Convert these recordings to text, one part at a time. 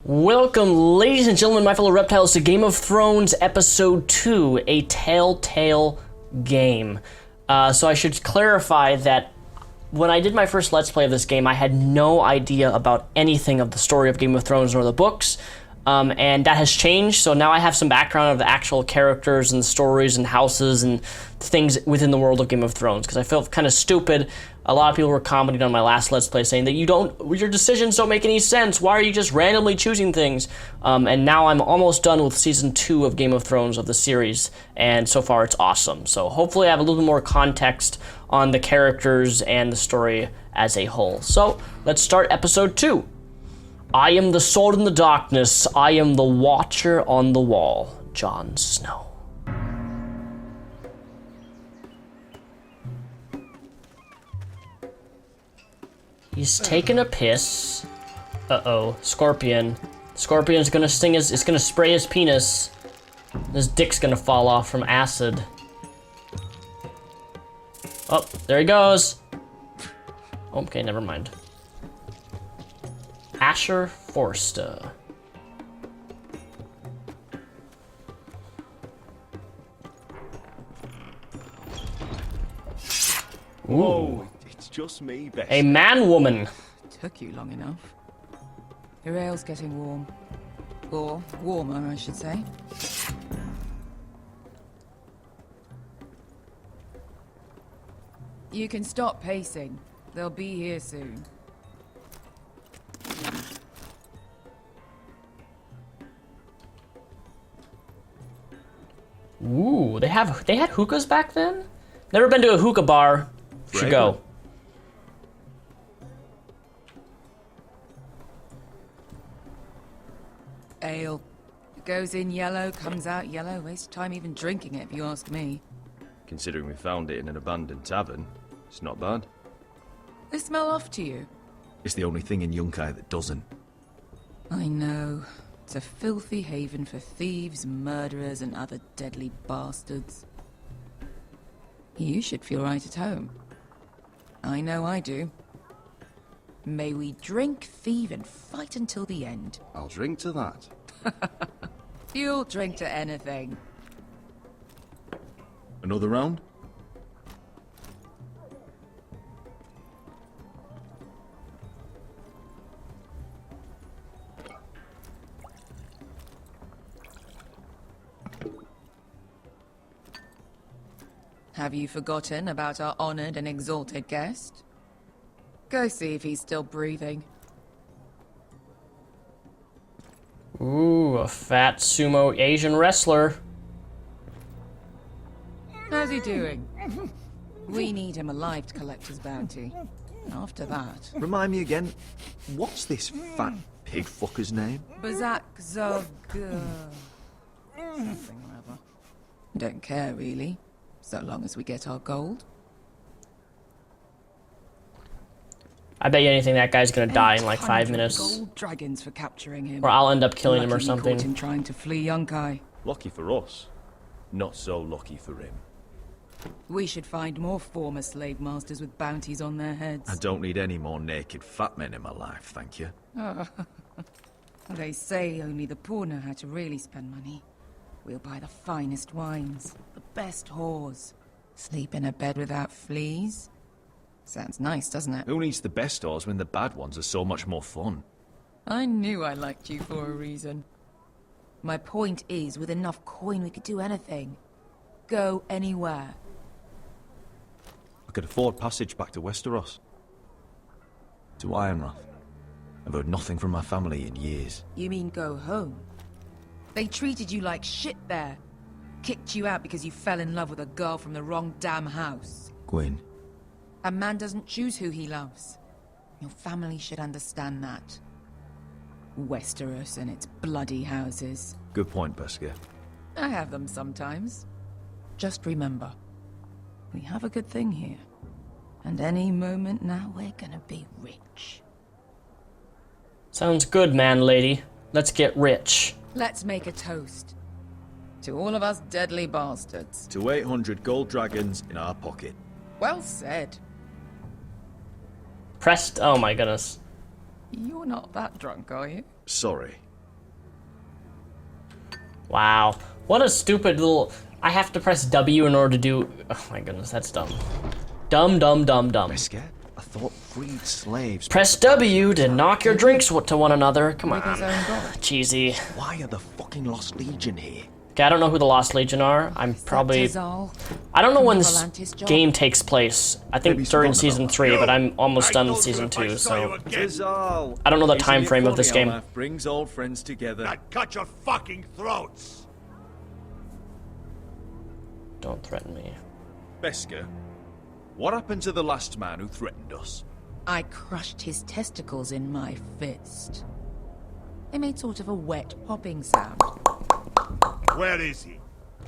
Welcome, ladies and gentlemen, my fellow reptiles, to Game of Thrones Episode 2, a Telltale game. So I should clarify that when I did my first Let's Play of this game, I had no idea about anything of the story of Game of Thrones nor the books, and that has changed, so now I have some background of the actual characters and stories and houses and things within the world of Game of Thrones, because I felt kind of stupid. A lot of people were commenting on my last Let's Play saying that your decisions don't make any sense. Why are you just randomly choosing things? And now I'm almost done with Season 2 of Game of Thrones of the series, and so far it's awesome. So hopefully I have a little bit more context on the characters and the story as a whole. So let's start Episode 2. I am the sword in the darkness. I am the watcher on the wall. Jon Snow. He's taking a piss. Uh-oh, Scorpion. Scorpion's gonna sting it's gonna spray his penis. His dick's gonna fall off from acid. Oh, there he goes. Okay, never mind. Asher Forster. Whoa, it's just me, Bess. A man-woman. Took you long enough. Your ale's getting warm. Or warmer, I should say. You can stop pacing. They'll be here soon. Ooh, they had hookahs back then? Never been to a hookah bar. Should go. Ale. It goes in yellow, comes out yellow. Waste time even drinking it, if you ask me. Considering we found it in an abandoned tavern, it's not bad. They smell off to you. It's the only thing in Yunkai that doesn't. I know. It's a filthy haven for thieves, murderers, and other deadly bastards. You should feel right at home. I know I do. May we drink, thieve, and fight until the end. I'll drink to that. You'll drink to anything. Another round? Have you forgotten about our honored and exalted guest? Go see if he's still breathing. Ooh, a fat sumo Asian wrestler. How's he doing? We need him alive to collect his bounty. After that... Remind me again, what's this fat pig fucker's name? Bazak Zog... something or other. Don't care, really. So long as we get our gold. I bet you anything that guy's gonna die in like 5 minutes. Gold dragons for capturing him. Or I'll end up killing him or Lucky we caught him something. trying to flee Yunkai. Lucky for us, not so lucky for him. We should find more former slave masters with bounties on their heads. I don't need any more naked fat men in my life, thank you. They say only the poor know how to really spend money. We'll buy the finest wines, the best whores, sleep in a bed without fleas. Sounds nice, doesn't it? Who needs the best stores when the bad ones are so much more fun? I knew I liked you for a reason. My point is, with enough coin we could do anything. Go anywhere. I could afford passage back to Westeros. To Ironrath. I've heard nothing from my family in years. You mean go home? They treated you like shit there. Kicked you out because you fell in love with a girl from the wrong damn house. Gwyn, A man doesn't choose who he loves. Your family should understand that. Westeros and its bloody houses. good point, Beskir. I have them sometimes. Just remember, we have a good thing here. And any moment now, we're gonna be rich. Sounds good, man, lady. Let's get rich. Let's make a toast. To all of us deadly bastards. To 800 gold dragons in our pocket. Well said. Pressed. Oh my goodness. You're not that drunk, are you? Sorry, Wow. What a stupid little... I have to press W in order to do... Oh my goodness, that's dumb. Dumb, dumb, dumb, dumb. Beskar? I thought freed slaves. Press W to knock your drinks to one another. Come With his on. own god. Cheesy. Why are the fucking Lost Legion here? Okay, I don't know who the Lost Legion are. I'm probably... Tazal. I don't know when the this Volantis job? game takes place. I think Maybe during forgotten season about 3, but I'm almost I done with told you season if I 2, saw you so... again, Tazal. I don't know the Isn't time it frame of funny this how game. life brings old friends together. I'd cut your fucking throats. Don't threaten me. Beskar, what happened to the last man who threatened us? I crushed his testicles in my fist. They made sort of a wet popping sound. Where is he?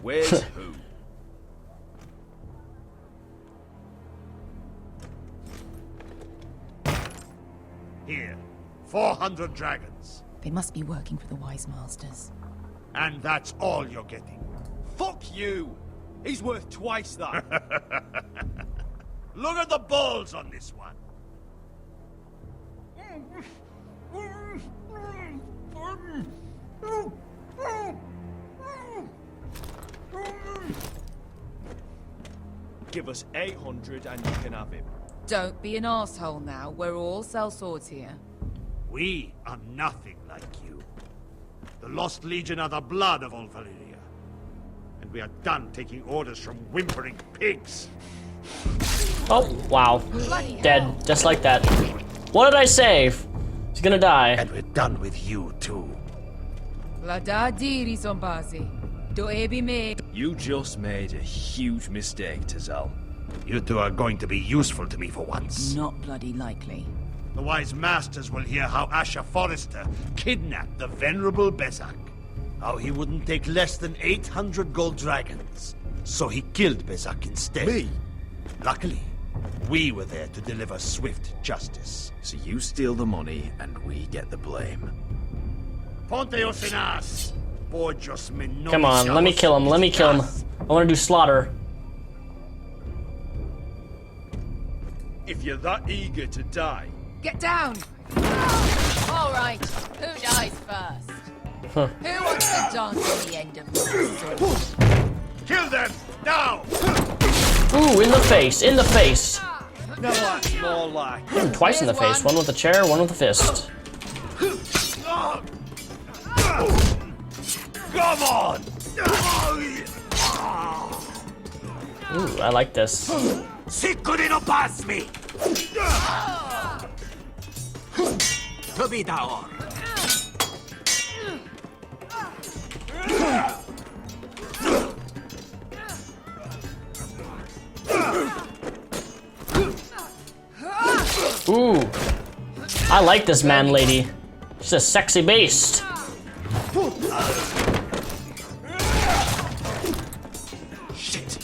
Where's who? Here. 400 dragons. They must be working for the Wise Masters. And that's all you're getting. Fuck you! He's worth twice that. Look at the balls on this one. Give us 800 and you can have him. Don't be an asshole now. We're all sellswords here. We are nothing like you. The Lost Legion are the blood of old Valyria. And we are done taking orders from whimpering pigs. Oh, wow. Dead. Just like that. What did I say? He's gonna die. And we're done with you too. Lada diri sombazi. Do ebi me. You just made a huge mistake, Tazal. You two are going to be useful to me for once. Not bloody likely. The Wise Masters will hear how Asher Forrester kidnapped the venerable Bezzak. How he wouldn't take less than 800 gold dragons. So he killed Bezzak instead. Me? Luckily, we were there to deliver swift justice. So you steal the money and we get the blame. Ponteos in us! Come on, let me kill him. Let me kill him. I want to do slaughter. If you're that eager to die, Get down! All right. Who dies first? Who wants to dance at the end of my story? Kill them! Now! Ooh, in the face. In the face. no, that's more like. Twice in the face. One with a chair, one with a fist. Come on! Ooh, I like this. Sicurino pass me! Tobitaor! Ooh. I like this man lady. She's a sexy beast. Shit!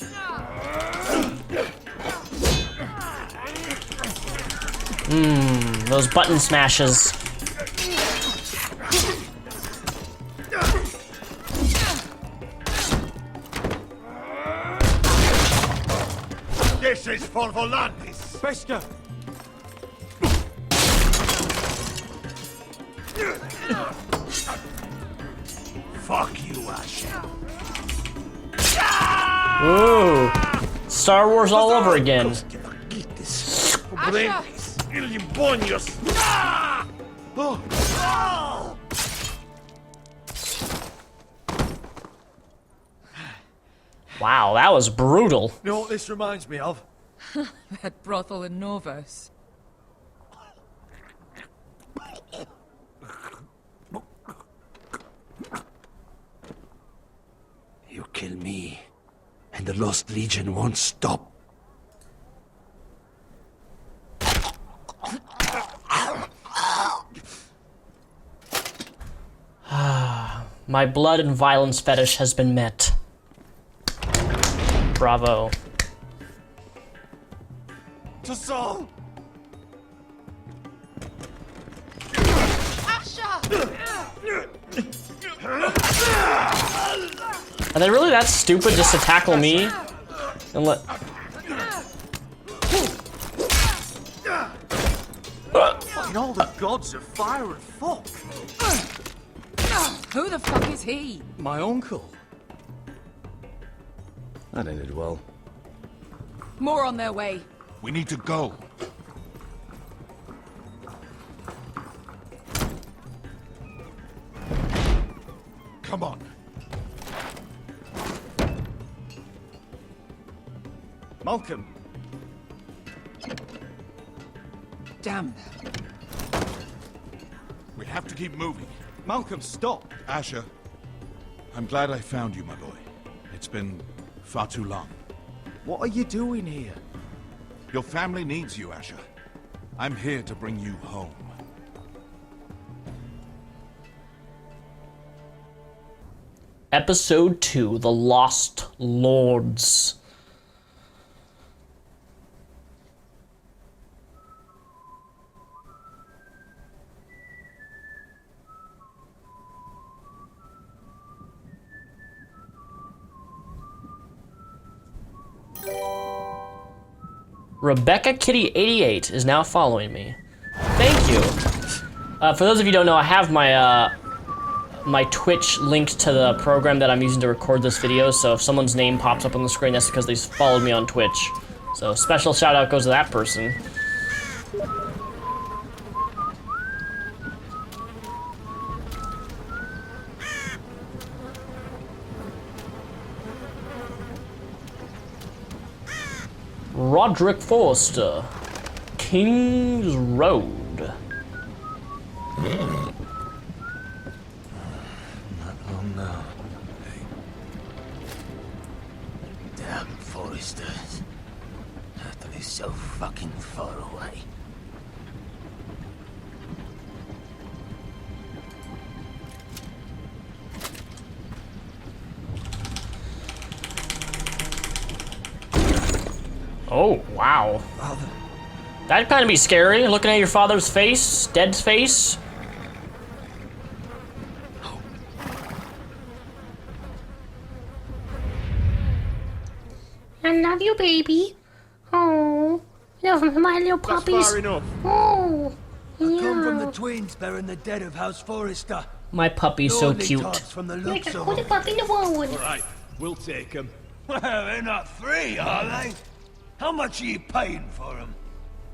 Those button smashes. This is for Volantis! Beskar! Fuck you, Asher. Ooh. Star Wars all over again. Brains, ili bonios. Wow, that was brutal. You know what this reminds me of? That brothel in Norvos. You kill me, and the Lost Legion won't stop. My blood and violence fetish has been met. Bravo. Tazal! Are they really that stupid just to tackle me? And let... Fucking all the gods of fire and fuck! Who the fuck is he? My uncle. That ended well. More on their way. We need to go. Come on. Malcolm. Damn. We have to keep moving. Malcolm, stop. Asher, I'm glad I found you, my boy. It's been far too long. What are you doing here? Your family needs you, Asher. I'm here to bring you home. Episode 2, The Lost Lords. Rebecca Kitty 88 is now following me. Thank you. For those of you who don't know, I have my my Twitch linked to the program that I'm using to record this video, so if someone's name pops up on the screen, that's because they followed me on Twitch. So special shout out goes to that person. Roderick Forrester, King's Road. Not long now. Damn Foresters. They're so fucking far away. Oh, wow. That'd kind of be scary, looking at your father's face, dead face. I love you, baby. Oh, love my little puppies. Far enough. Oh, yeah. Come from the twins bearing the dead of House Forrester. My puppy's so Lonely cute. tots from the Like looks a of quarter them. puppy in the world. Right, we'll take him. Well, they're not free, are they? How much are you paying for them?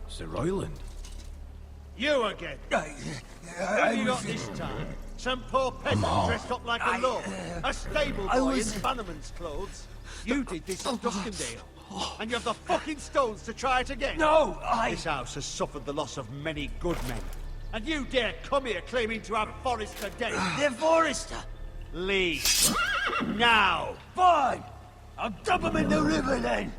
Sir Royland. You again. Who have you got this time? Some poor peasant dressed up like a lord. A stable I boy was- in Bannerman's clothes. You did this in Duskendale. And you have the fucking stones to try it again. No, This house has suffered the loss of many good men. And you dare come here claiming to have Forrester dead. They're Forrester. Leave. Now. Fine. I'll dump them in the river then.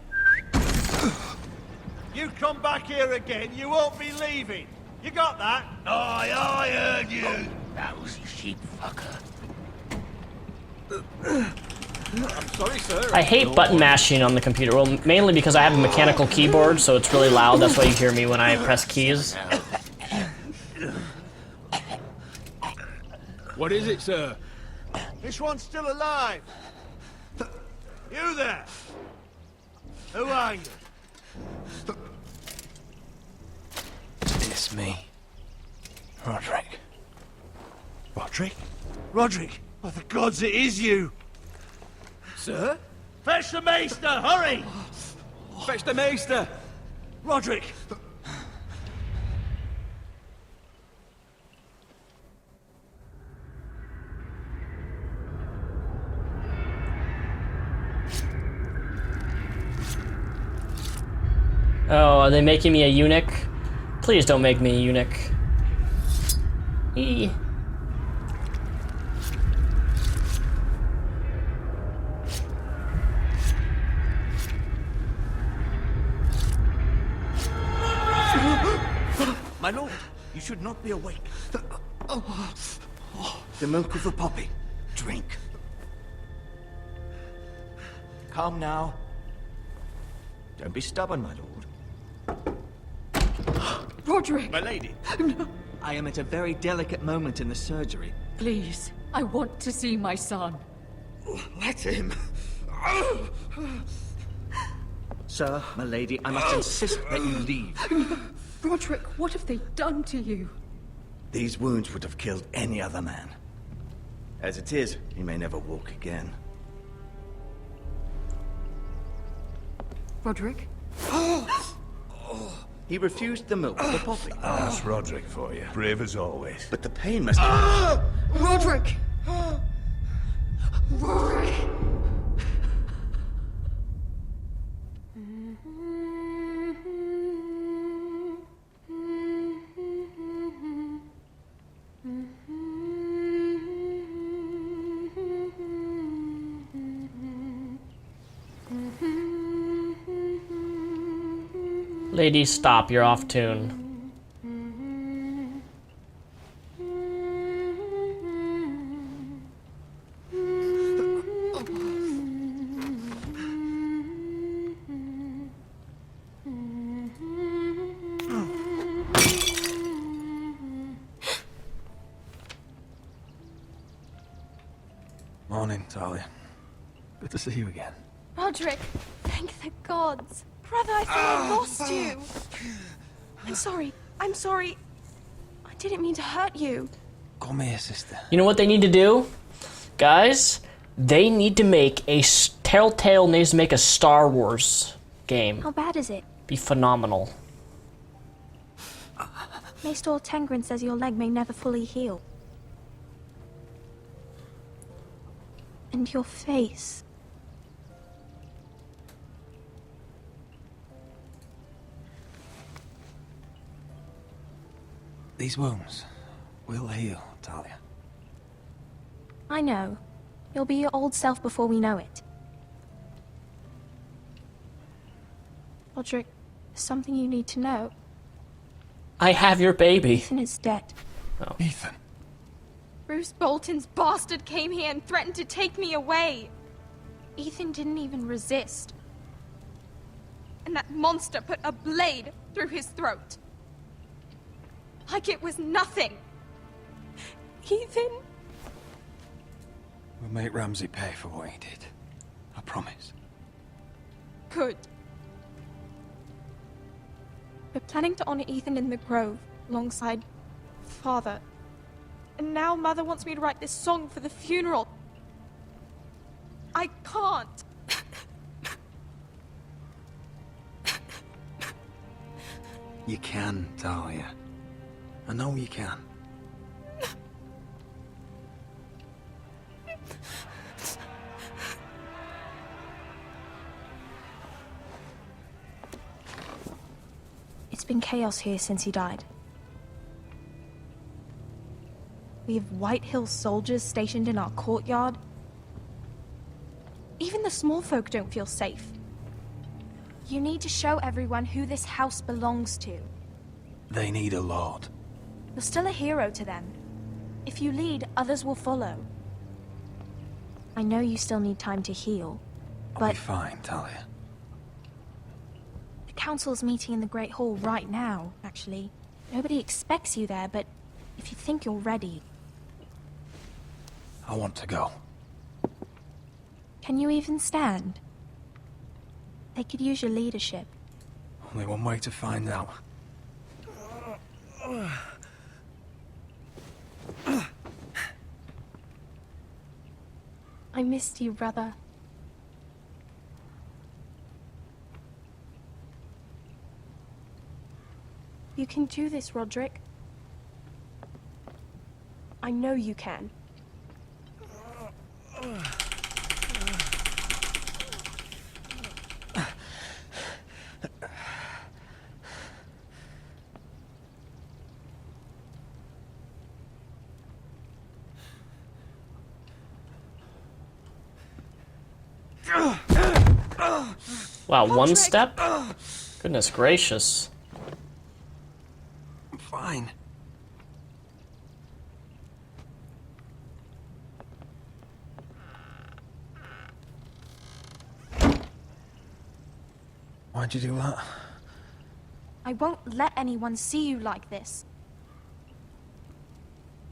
You come back here again, you won't be leaving. You got that? Aye, I heard you. That was a sheep fucker. Sorry, sir. I hate button mashing on the computer, well, mainly because I have a mechanical keyboard, so it's really loud. That's why you hear me when I press keys. What is it, sir? This one's still alive. You there? Who are you? It's me. Roderick. Roderick? Roderick! By the gods, it is you! Sir? Fetch the maester, hurry! Fetch the maester! Roderick! Oh, are they making me a eunuch? Please don't make me a eunuch. Eee. My lord, you should not be awake. The milk of the poppy. Drink. Calm now. Don't be stubborn, my lord. Roderick, My lady. I am at a very delicate moment in the surgery. please. I want to see my son. Let him. Sir, my lady, I must insist that you leave. Roderick, what have they done to you? These wounds would have killed any other man. As it is, he may never walk again. Roderick? He refused the milk of the poppy. That's Roderick for you. Brave as always. But the pain must... Roderick! Roderick! Lady, stop. You're off tune. Morning, Talia. Good to see you again. Roderick, thank the gods. Brother, I thought I lost you. I'm sorry. I didn't mean to hurt you. Come here, sister. You know what they need to do? Guys, they need to make Telltale needs to make a Star Wars game. How bad is it? Be phenomenal. Maester Tengrin says your leg may never fully heal. And your face. These wounds will heal, Talia. I know. You'll be your old self before we know it. Roderick, there's something you need to know. I have your baby. Ethan is dead. Ethan. Bruce Bolton's bastard came here and threatened to take me away. Ethan didn't even resist. And that monster put a blade through his throat. Like it was nothing. Ethan? We'll make Ramsay pay for what he did. I promise. Good. We're planning to honor Ethan in the Grove, alongside Father. And now Mother wants me to write this song for the funeral. I can't. You can, Talia. I know you can. It's been chaos here since he died. We have White Hill soldiers stationed in our courtyard. Even the small folk don't feel safe. You need to show everyone who this house belongs to. They need a lord. You're still a hero to them. If you lead, others will follow. I know you still need time to heal, I'll but be fine, Talia. the council's meeting in the Great Hall right now, actually. Nobody expects you there, but if you think you're ready, I want to go. can you even stand? They could use your leadership. Only one way to find out. I missed you, brother. You can do this, Roderick. I know you can. Wow, one step? Goodness gracious. I'm fine. Why'd you do that? I won't let anyone see you like this.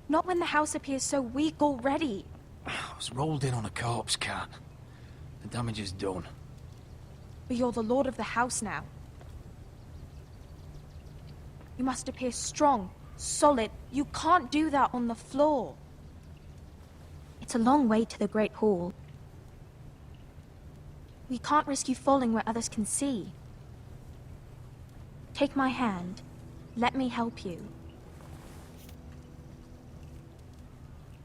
Not when the house appears so weak already. I was rolled in on a corpse cart. The damage is done. But you're the lord of the house now. You must appear strong, solid. You can't do that on the floor. It's It's a long way to the Great Hall. We can't risk you falling where others can see. Take my hand. Let me help you.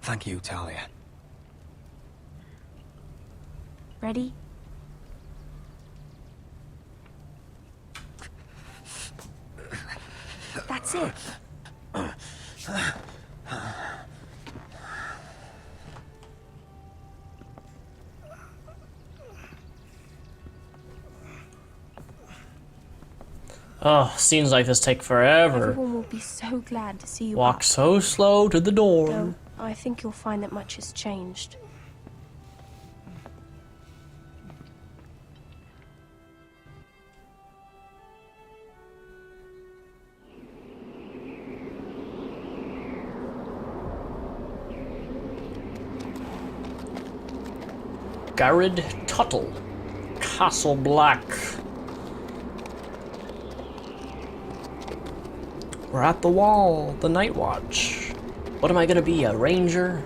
Thank you, Talia. Ready? That's it. Oh, scenes like this take forever. Everyone will be so glad to see you Walk up. so slow to the door. Though I think you'll find that much has changed. Garrod Tuttle, Castle Black. We're at the wall, the Night Watch. What am I gonna be, a ranger?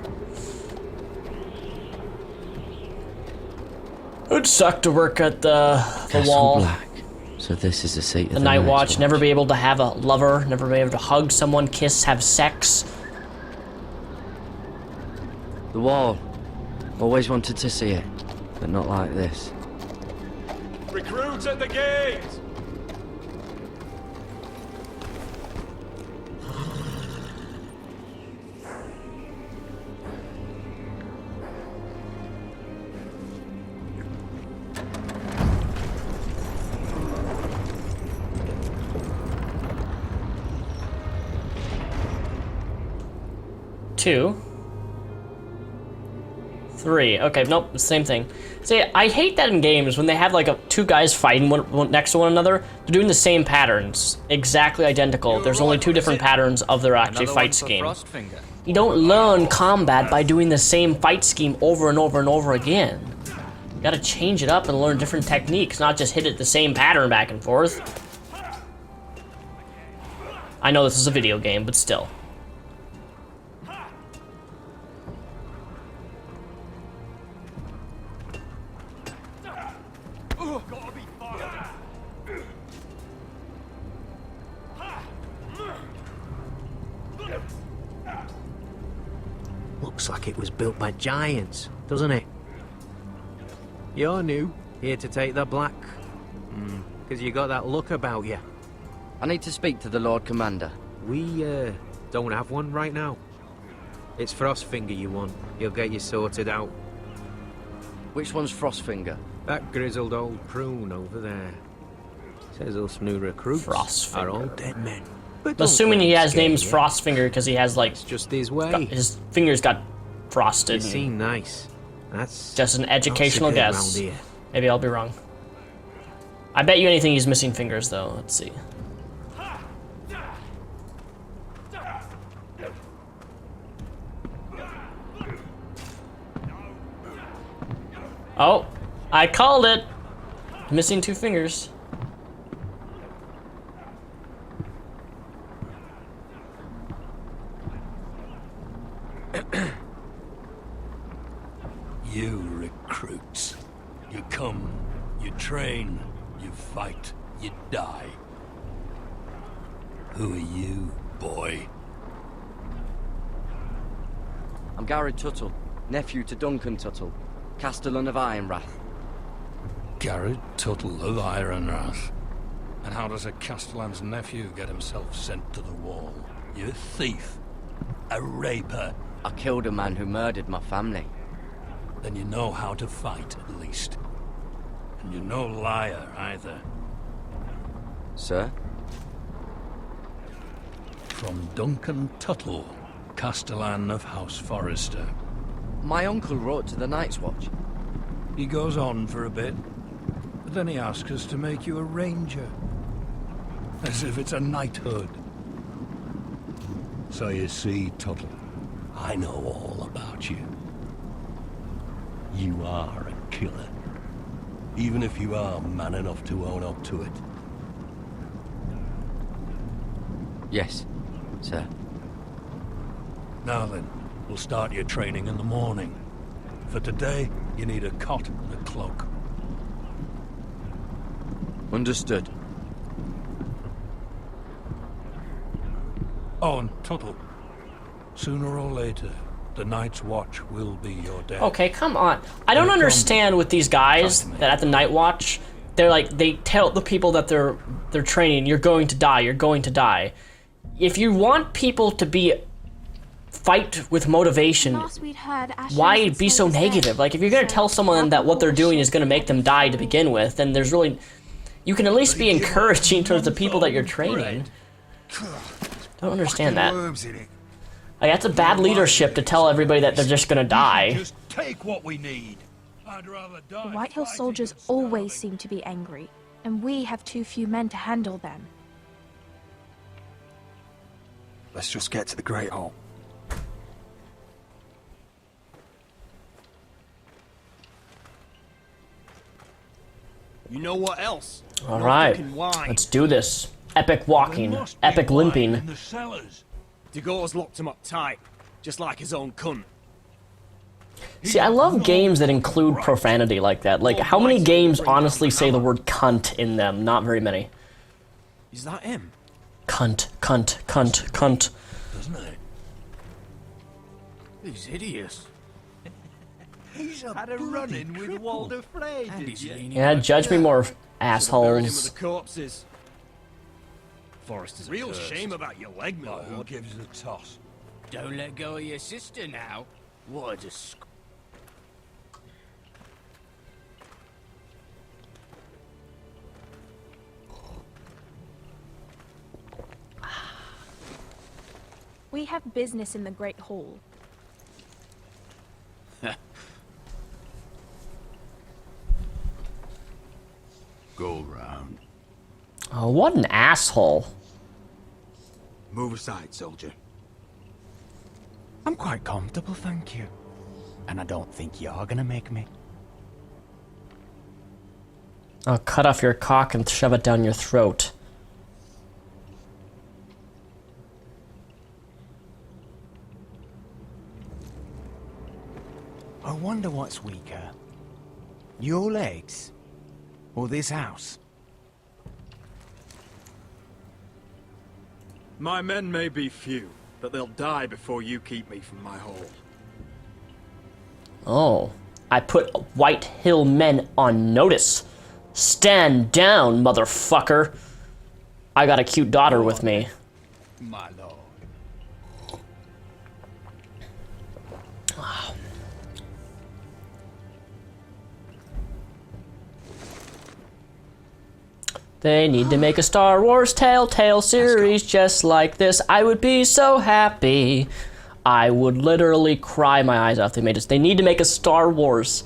It'd suck to work at the Castle wall. Black. So this is the seat of The Night Watch, never be able to have a lover, never be able to hug someone, kiss, have sex. The wall. Always wanted to see it, but not like this. Recruits at the gate! Two. Three. Okay, nope, same thing. See, I hate that in games when they have like two guys fighting one next to one another. They're doing the same patterns, exactly identical. There's only two different patterns of their actual fight scheme. You don't learn combat by doing the same fight scheme over and over and over again. You gotta change it up and learn different techniques, not just hit it the same pattern back and forth. I know this is a video game, but still. Looks like it was built by giants, doesn't it? You're new, here to take the black. Because you got that look about you. I need to speak to the Lord Commander. We, don't have one right now. It's Frostfinger you want. He'll get you sorted out. Which one's Frostfinger? That grizzled old prune over there. Says us new recruits are all dead men. But I'm assuming he has names yet. Frostfinger because he has like It's just his way. his fingers got frosted. You seem nice. That's Just an educational not so good guess. round here. Maybe I'll be wrong. I bet you anything he's missing fingers though. Let's see. Oh, I called it. Missing two fingers. You recruits. You come, you train, you fight, you die. Who are you, boy? I'm Garrod Tuttle, nephew to Duncan Tuttle, Castellan of Ironrath. Garrod Tuttle of Ironrath. And how does a Castellan's nephew get himself sent to the wall? You a thief? A raper? I killed a man who murdered my family. Then you know how to fight, at least. And you're no liar, either. Sir? From Duncan Tuttle, Castellan of House Forrester. My uncle wrote to the Night's Watch. He goes on for a bit, but then he asks us to make you a ranger. As if it's a knighthood. So you see, Tuttle, I know all about you. You are a killer. Even if you are man enough to own up to it. Yes, sir. Now then, we'll start your training in the morning. For today, you need a cot and a cloak. Understood. Oh, and Tuttle. Sooner or later, the Night's Watch will be your death. Okay, come on. I don't understand with these guys that at the Night Watch, they're like, they tell the people that they're training, you're going to die, you're going to die. If you want people to fight with motivation, why be so negative? Like, if you're gonna tell someone that what they're doing is gonna make them die to begin with, then there's really, you can at least be encouraging towards the people that you're training. Don't understand that. Like, that's a bad leadership to tell everybody that they're just gonna die. Just take what we need. I'd rather die. The White Hill soldiers always seem to be angry, and we have too few men to handle them. Let's just get to the Great Hall. You know what else? All right, let's do this. Epic walking, epic limping. In the cellars. Dagor's locked him up tight, just like his own cunt. See, I love games that include profanity like that. Like, how many games honestly say the word cunt in them? Not very many. Is that him? Cunt, cunt, cunt, cunt. Doesn't it? He's hideous. He's had a run-in with Walder Frey, did you? Yeah, judge me more, Buried him with assholes. the corpses. Forrester's a Real curse. shame about your leg, my Who lord. gives a toss? Don't let go of your sister now. What a disgrace. We have business in the Great Hall. Go round. Oh, what an asshole. Move aside, soldier. I'm quite comfortable, thank you. And I don't think you're gonna make me. I'll cut off your cock and shove it down your throat. I wonder what's weaker. Your legs? Or this house? My men may be few, but they'll die before you keep me from my hall. Oh, I put White Hill men on notice. Stand down, motherfucker. I got a cute daughter with me. My lord. They need to make a Star Wars Telltale series just like this. I would be so happy. I would literally cry my eyes out if they made this. They need to make a Star Wars.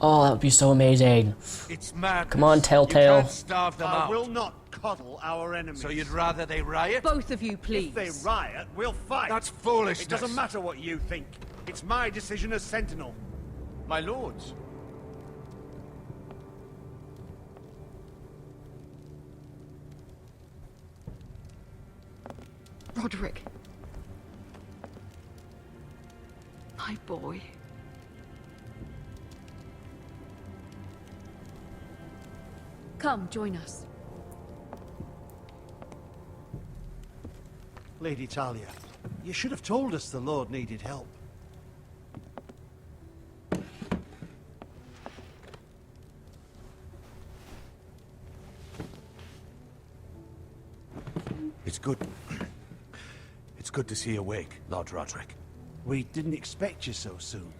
Oh, that would be so amazing. It's madness. Come on, Telltale. You can't starve them out. I will not coddle our enemies. So you'd rather they riot? Both of you, please. If they riot, we'll fight. That's foolishness. It doesn't matter what you think. It's my decision as Sentinel. My lords. Roderick. My boy. Come, join us. Lady Talia, you should have told us the Lord needed help. It's good. It's good to see you awake, Lord Roderick. We didn't expect you so soon.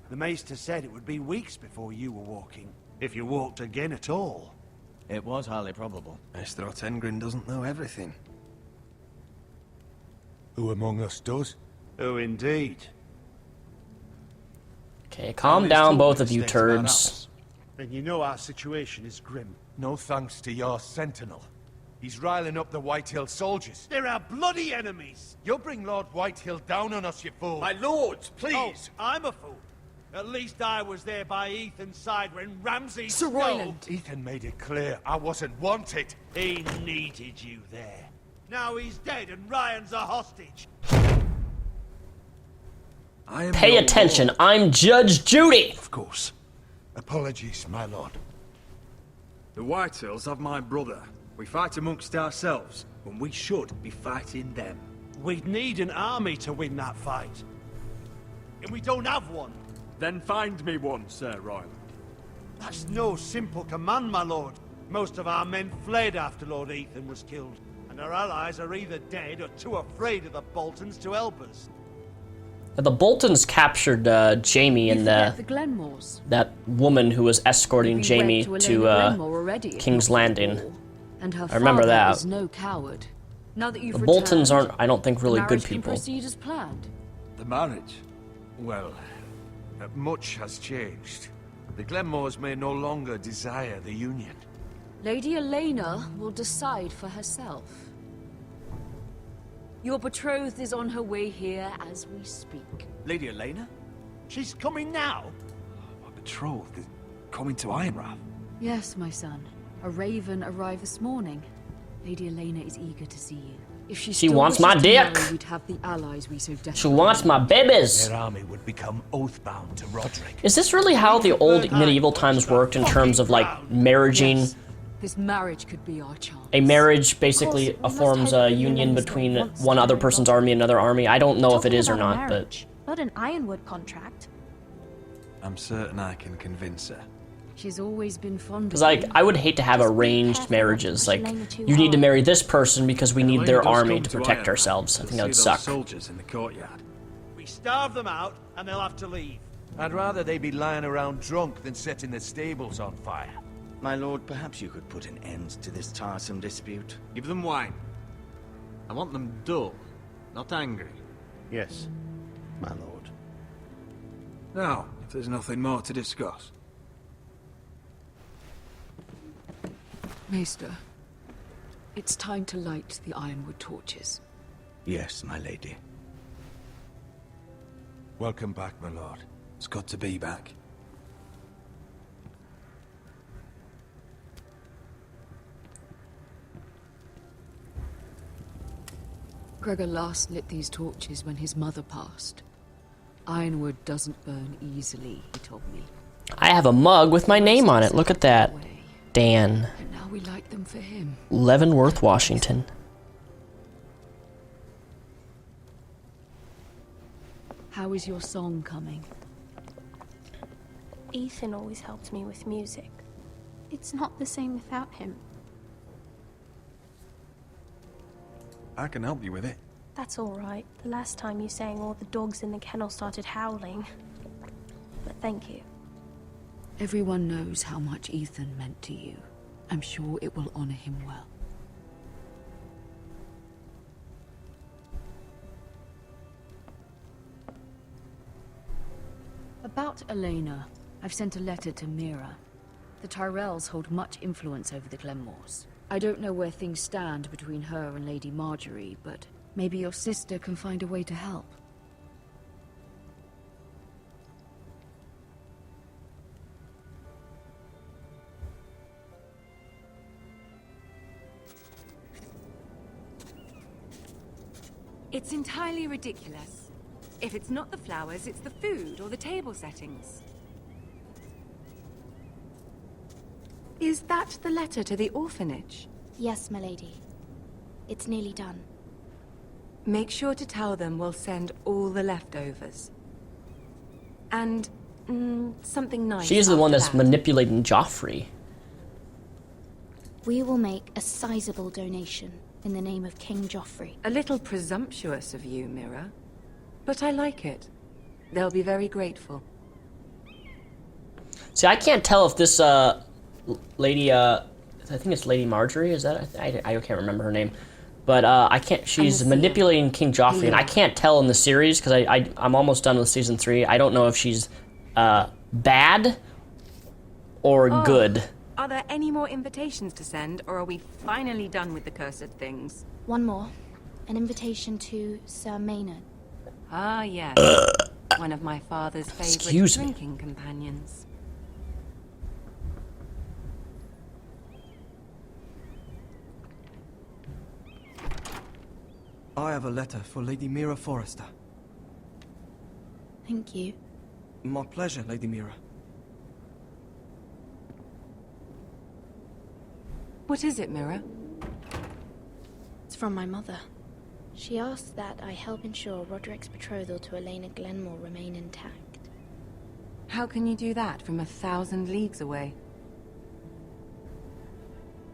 The Maester said it would be weeks before you were walking, if you walked again at all. It was highly probable. Maester Otengrin doesn't know everything. Who among us does? Oh, indeed. Okay, calm down, both of you turds. Then you know our situation is grim. No thanks to your sentinel. He's riling up the Whitehill soldiers. They're our bloody enemies! You'll bring Lord Whitehill down on us, you fool! My lords, please! Oh, I'm a fool. At least I was there by Ethan's side when Ramsay... Sir Royland! Ethan made it clear I wasn't wanted. He needed you there. Now he's dead and Ryan's a hostage. I am Pay your attention. lord. I'm Judge Judy. Of course. Apologies, my lord. The Whitehills have my brother. We fight amongst ourselves when we should be fighting them. We'd need an army to win that fight. And we don't have one. Then find me one, Sir Royal. That's no simple command, my lord. Most of our men fled after Lord Ethan was killed, and our allies are either dead or too afraid of the Boltons to help us. The Boltons captured Jamie and the Glenmores. that woman who was escorting We Jamie went to Elena Glenmore already, if King's not Landing. before. And her I remember father that. is no coward. Now that you've The Boltons returned, aren't, I don't think, the really marriage good can people. proceed as planned. The marriage? Well, much has changed. The Glenmores may no longer desire the union. Lady Elena will decide for herself. Your betrothed is on her way here as we speak. Lady Elena? She's coming now? My betrothed is coming to Ironrath. Yes, my son. A raven arrived this morning. Lady Elena is eager to see you. If she still wants wishes my to dick. marry, we'd have the allies we so desperately She wants my babies. Their army would become oath-bound to Roderick. Is this really how the old medieval times worked in terms of like marrying? Yes. This marriage could be our chance. A marriage basically forms a union between one other person's army and another army. I don't know if it is or not, but Not an Ironwood contract. I'm certain I can convince her. She's always been fond of because like I would hate to have arranged marriages. Like you need to marry this person because we need their army to protect ourselves. I think that would suck. Soldiers in the courtyard. We starve them out, and they'll have to leave. I'd rather they be lying around drunk than setting the stables on fire. My lord, perhaps you could put an end to this tiresome dispute. Give them wine. I want them dull, not angry. Yes, my lord. Now, if there's nothing more to discuss. Maester, it's time to light the ironwood torches. Yes, my lady. Welcome back, my lord. It's good to be back. Gregor last lit these torches when his mother passed. Ironwood doesn't burn easily, he told me. I have a mug with my name on it. Look at that. Dan And now we light them for him. Leavenworth, Washington. How is your song coming? Ethan always helped me with music. It's not the same without him. I can help you with it. That's all right. The last time you sang, all the dogs in the kennel started howling. But thank you. Everyone knows how much Ethan meant to you. I'm sure it will honor him well. About Elena, I've sent a letter to Mira. The Tyrells hold much influence over the Glenmores. I don't know where things stand between her and Lady Marjorie, but maybe your sister can find a way to help. It's entirely ridiculous. If it's not the flowers, it's the food or the table settings. Is that the letter to the orphanage? Yes, my lady. It's nearly done. Make sure to tell them we'll send all the leftovers. And, something nice. She's the one after that's that. manipulating Joffrey. We will make a sizable donation in the name of King Joffrey. A little presumptuous of you, Mira. But I like it. They'll be very grateful. See, I can't tell if this lady, I think it's Lady Marjorie. Is that? I can't remember her name, but I can't. She's manipulating King Joffrey, and I can't tell in the series because I'm almost done with season 3. I don't know if she's bad or good. Are there any more invitations to send, or are we finally done with the cursed things? One more. An invitation to Sir Maynard. Ah, yes. One of my father's favorite Excuse me. drinking companions. I have a letter for Lady Mira Forrester. Thank you. My pleasure, Lady Mira. What is it, Mira? It's from my mother. She asked that I help ensure Roderick's betrothal to Elena Glenmore remain intact. How can you do that from 1,000 leagues away?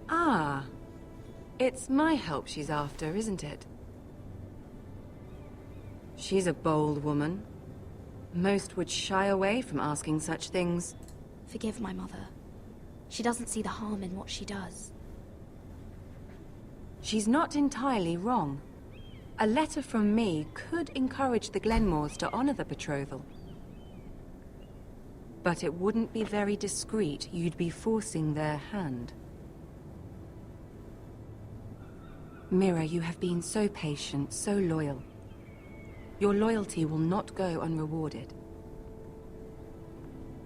Ah, it's my help she's after, isn't it? She's a bold woman. Most would shy away from asking such things. Forgive my mother. She doesn't see the harm in what she does. She's not entirely wrong. A letter from me could encourage the Glenmores to honor the betrothal. But it wouldn't be very discreet. You'd be forcing their hand. Mira, you have been so patient, so loyal. Your loyalty will not go unrewarded.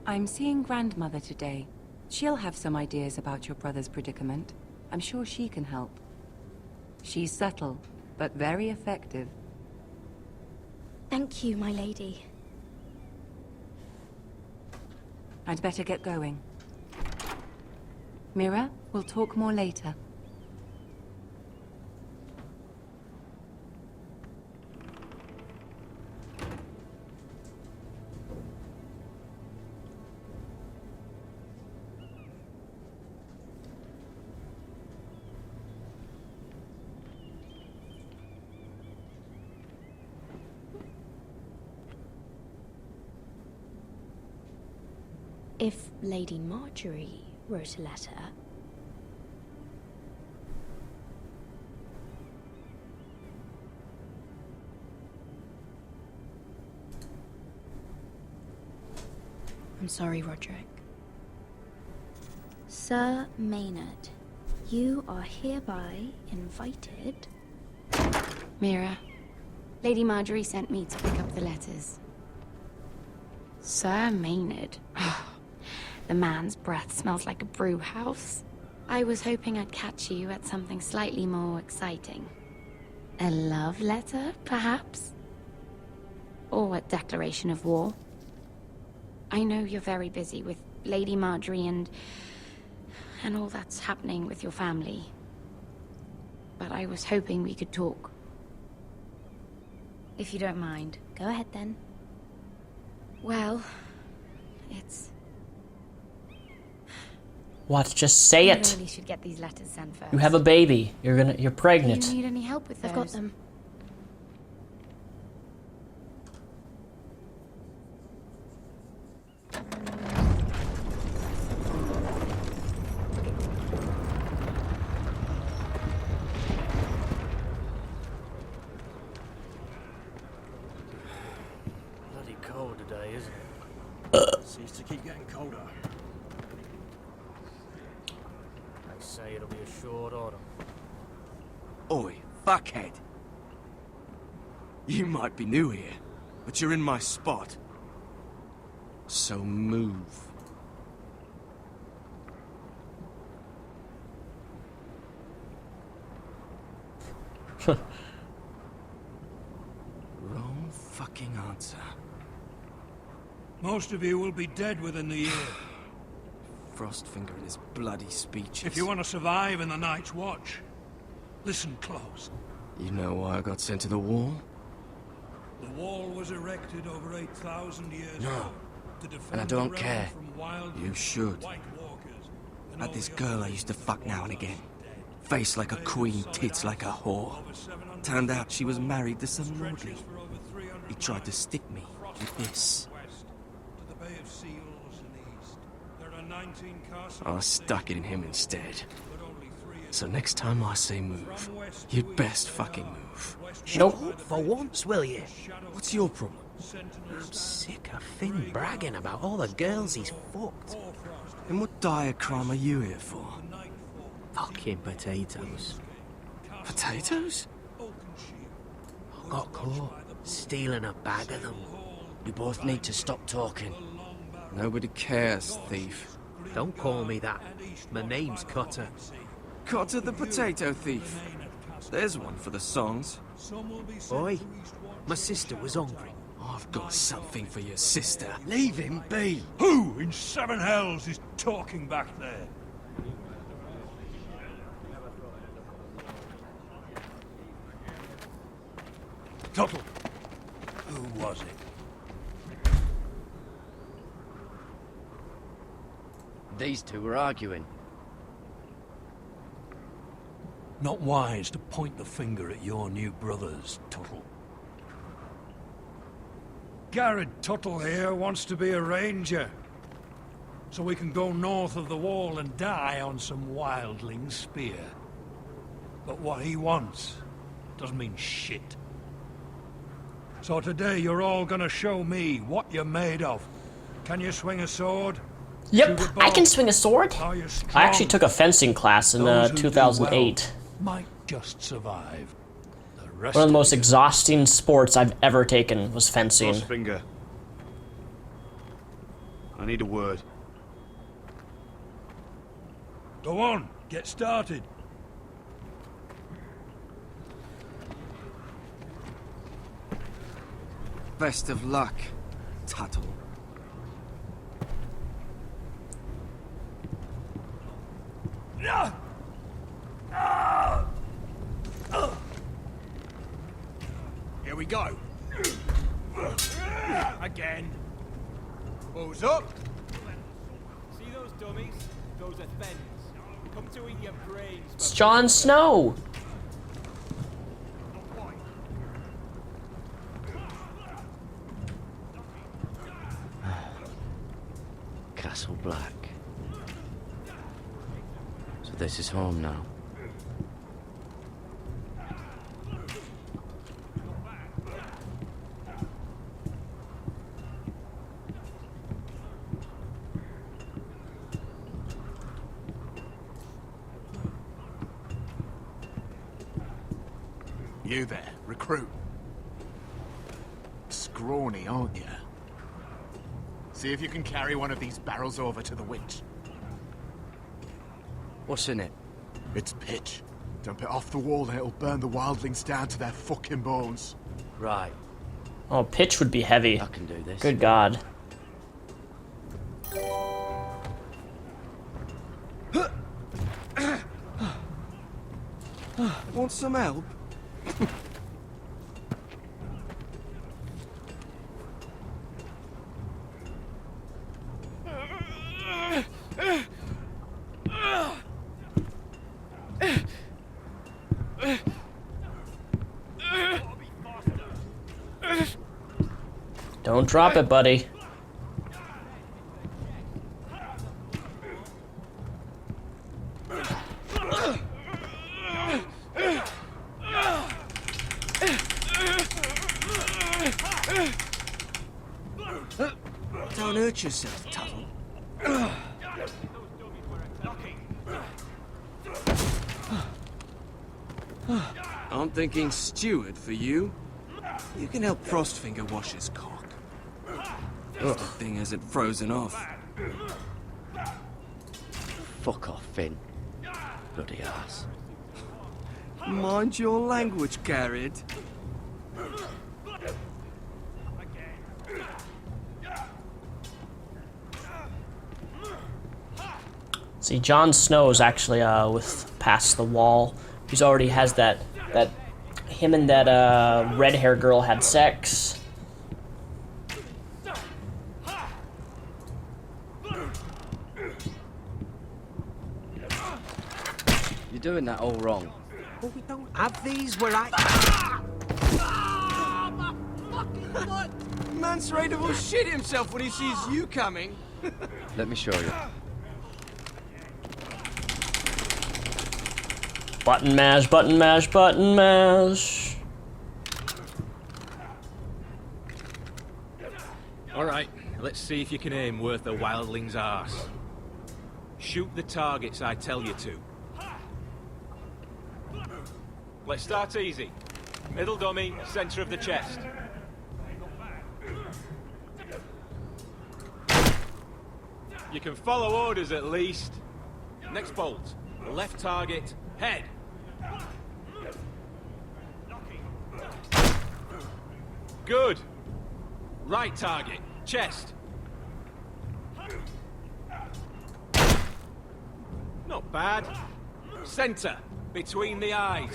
I'm seeing Grandmother today. She'll have some ideas about your brother's predicament. I'm sure she can help. She's subtle, but very effective. Thank you, my lady. I'd better get going. Mira, we'll talk more later. If Lady Marjorie wrote a letter... I'm sorry, Roderick. Sir Maynard, you are hereby invited... Mira, Lady Marjorie sent me to pick up the letters. Sir Maynard. The man's breath smells like a brew house. I was hoping I'd catch you at something slightly more exciting. A love letter, perhaps? Or a declaration of war? I know you're very busy with Lady Marjorie and all that's happening with your family. But I was hoping we could talk. If you don't mind. Go ahead, then. Well, it's... What? Just say it. You really should get these letters sent first. You have a baby. You're pregnant. Do you need any help with those? I've got them. Bloody cold today, isn't it? Seems to keep getting colder. They say it'll be a short autumn. Oi, fuckhead. You might be new here, but you're in my spot. So move. Wrong fucking answer. Most of you will be dead within the year. Frostfinger and his bloody speeches. If you want to survive in the Night's Watch, listen close. You know why I got sent to the wall? The wall was erected over 8,000 years No. ago to defend And I the don't realm care. from wild You should. White Walkers and Like all this the girl other I used to fuck now and again. dead. Face like a queen, tits like a whore. Turned out she was married to some lordly. He tried to stick me with this. West to the Bay of Seals and east. There are 19 castles. I stuck it in him instead. So next time I say move, you'd best fucking move. Shut up for once, will you? What's your problem? I'm sick of Finn bragging about all the girls he's fucked. And what dire crime are you here for? Fucking potatoes. Potatoes? I got caught stealing a bag of them. We both need to stop talking. Nobody cares, thief. Don't call me that. My name's Cotter. Cotter the potato thief. There's one for the songs. Boy, my sister was hungry. I've got something for your sister. Leave him be. Who in seven hells is talking back there? Tuttle. Who was it? These two were arguing. Not wise to point the finger at your new brothers, Tuttle. Garrett Tuttle here wants to be a ranger. So we can go north of the wall and die on some wildling's spear. But what he wants doesn't mean shit. So today you're all gonna show me what you're made of. Can you swing a sword? Yep, I can swing a sword. Are you I strong? actually took a fencing class in Those who do 2008. well might just survive. The rest One of the of most exhausting sports I've ever taken was fencing. Frostfinger. I need a word. Go on, get started. Best of luck, Tuttle. Here we go. Again. Balls up. See those dummies? Those are Fens. Come to eat your brains. It's Jon Snow. Castle Black. So this is home now. You there, recruit. Scrawny, aren't you? See if you can carry one of these barrels over to the witch. What's in it? It's pitch. Dump it off the wall and it'll burn the wildlings down to their fucking bones. Right. Oh, pitch would be heavy. I can do this. Good God. Want some help? Don't drop it, buddy. Don't hurt yourself, Tuttle. I'm thinking steward for you. You can help Frostfinger wash his cock. If the thing hasn't frozen off. Fuck off, Finn. Bloody ass. Mind your language, Garrett. See, Jon Snow's actually with past the wall. He's already has that him and that red hair girl had sex. You're doing that all wrong. Well, we don't have these where I... Man's ready to shit himself when he sees you coming. Let me show you. Button mash, button mash, button mash. Alright, let's see if you can aim worth a wildling's arse. Shoot the targets I tell you to. Let's start easy. Middle dummy, center of the chest. You can follow orders at least. Next bolt. Left target, head. Good. Right target. Chest. Not bad. Center. Between the eyes.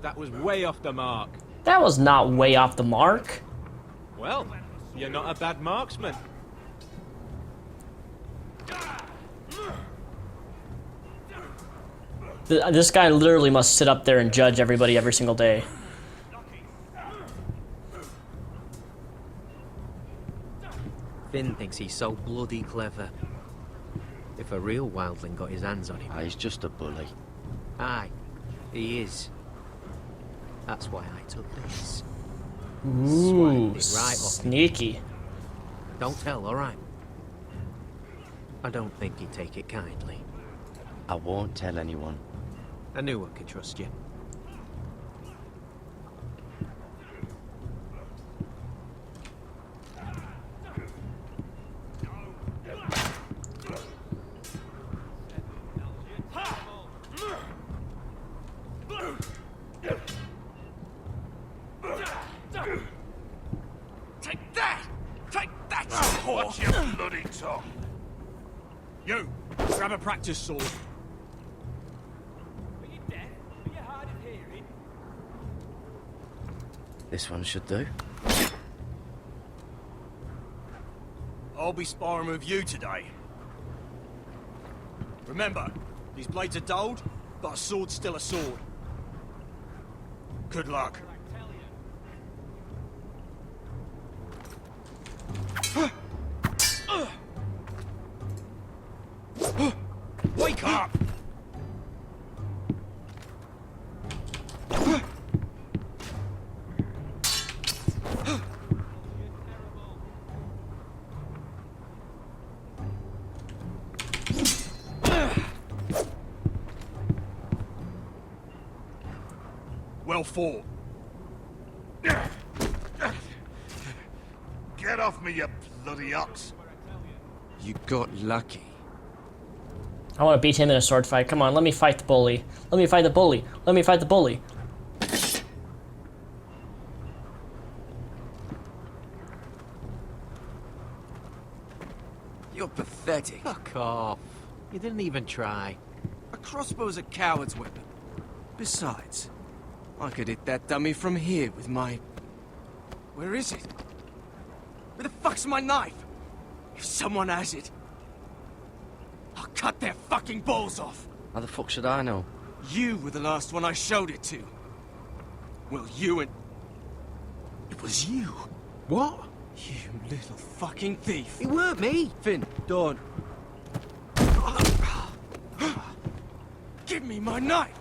That was way off the mark. That was not way off the mark. Well, you're not a bad marksman. This guy literally must sit up there and judge everybody every single day. Finn thinks he's so bloody clever. If a real wildling got his hands on him... He's just a bully. Aye, he is. That's why I took this. Ooh, Swiped it right off. sneaky. Don't tell, alright? I don't think he'd take it kindly. I won't tell anyone. I knew I could trust you. Take that! Take that, you whore! Watch your bloody tongue! You, grab a practice sword. This one should do. I'll be sparring with you today. Remember, these blades are dulled, but a sword's still a sword. Good luck. Wake up! Well fought. Get off me, you bloody ox! You got lucky. I want to beat him in a sword fight. Come on, let me fight the bully. Let me fight the bully. Let me fight the bully. You're pathetic. Fuck off. You didn't even try. A crossbow's a coward's weapon. Besides, I could hit that dummy from here with my... Where is it? Where the fuck's my knife? If someone has it, I'll cut their fucking balls off. How the fuck should I know? You were the last one I showed it to. Well, you and... It was you. What? You little fucking thief. It weren't me. Finn, don't. Give me my knife.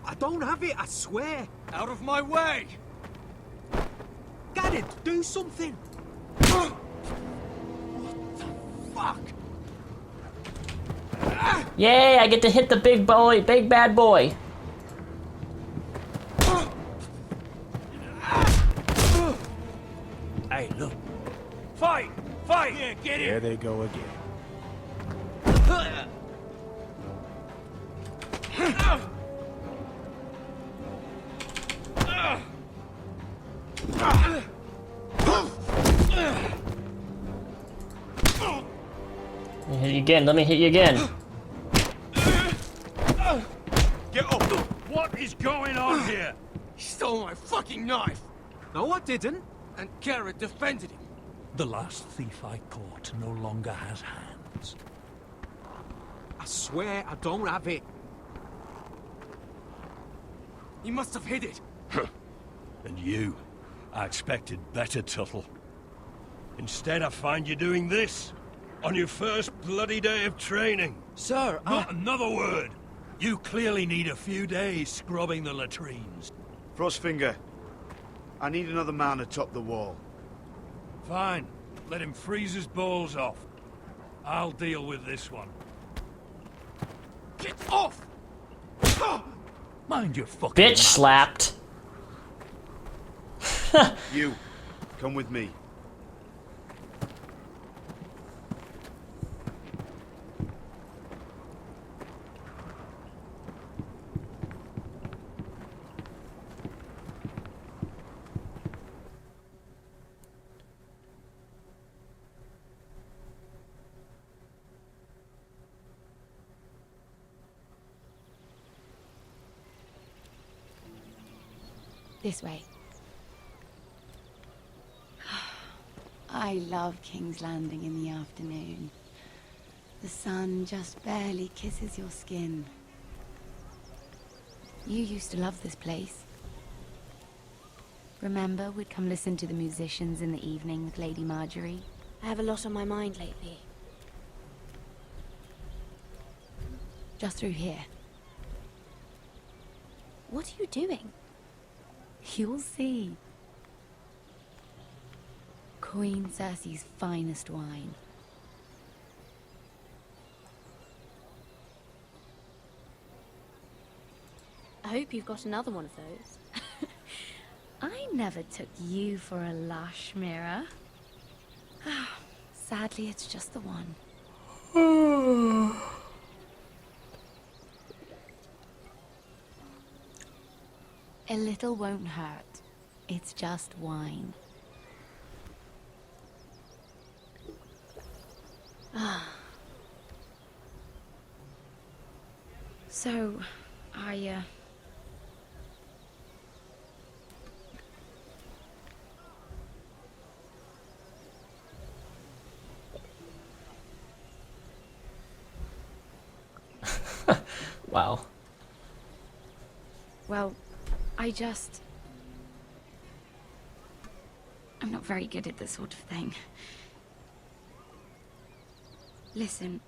I don't have it, I swear. Out of my way. Garrett, do something. What the fuck? Yay, I get to hit the big boy, big bad boy. Hey, look. Fight! Fight! Yeah, get There it! they go again. Let me hit you again. Let me hit you again. Get up! What is going on here? He stole my fucking knife! No, I didn't. And Garrett defended him. The last thief I caught no longer has hands. I swear I don't have it. He must have hid it. And you? I expected better, Tuttle. Instead, I find you doing this. On your first bloody day of training. Sir, Not another word. You clearly need a few days scrubbing the latrines. Frostfinger, I need another man atop the wall. Fine. Let him freeze his balls off. I'll deal with this one. Get off! Mind your fucking Bitch mouth. slapped. You, come with me. This way. I love King's Landing in the afternoon. The sun just barely kisses your skin. You used to love this place. Remember, we'd come listen to the musicians in the evening with Lady Marjorie? I have a lot on my mind lately. Just through here. What are you doing? You'll see. Queen Cersei's finest wine. I hope you've got another one of those. I never took you for a lush, Mira. Sadly, it's just the one. A little won't hurt. It's just wine. So, Wow. Well, I'm not very good at this sort of thing. Listen,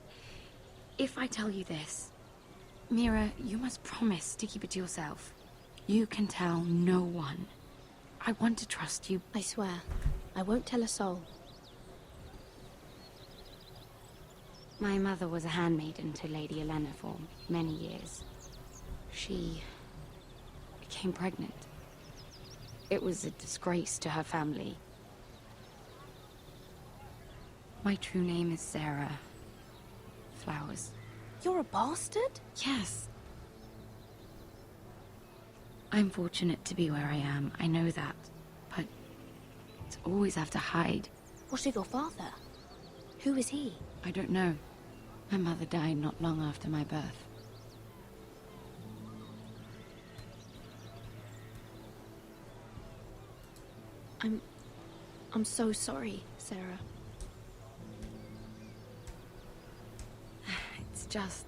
if I tell you this, Mira, you must promise to keep it to yourself. You can tell no one. I want to trust you. I swear, I won't tell a soul. My mother was a handmaiden to Lady Olenna for many years. She became pregnant. It was a disgrace to her family. My true name is Sarah Flowers. You're a bastard? Yes. I'm fortunate to be where I am, I know that. But to always have to hide. What of your father? Who is he? I don't know. My mother died not long after my birth. I'm so sorry, Sarah. It's just...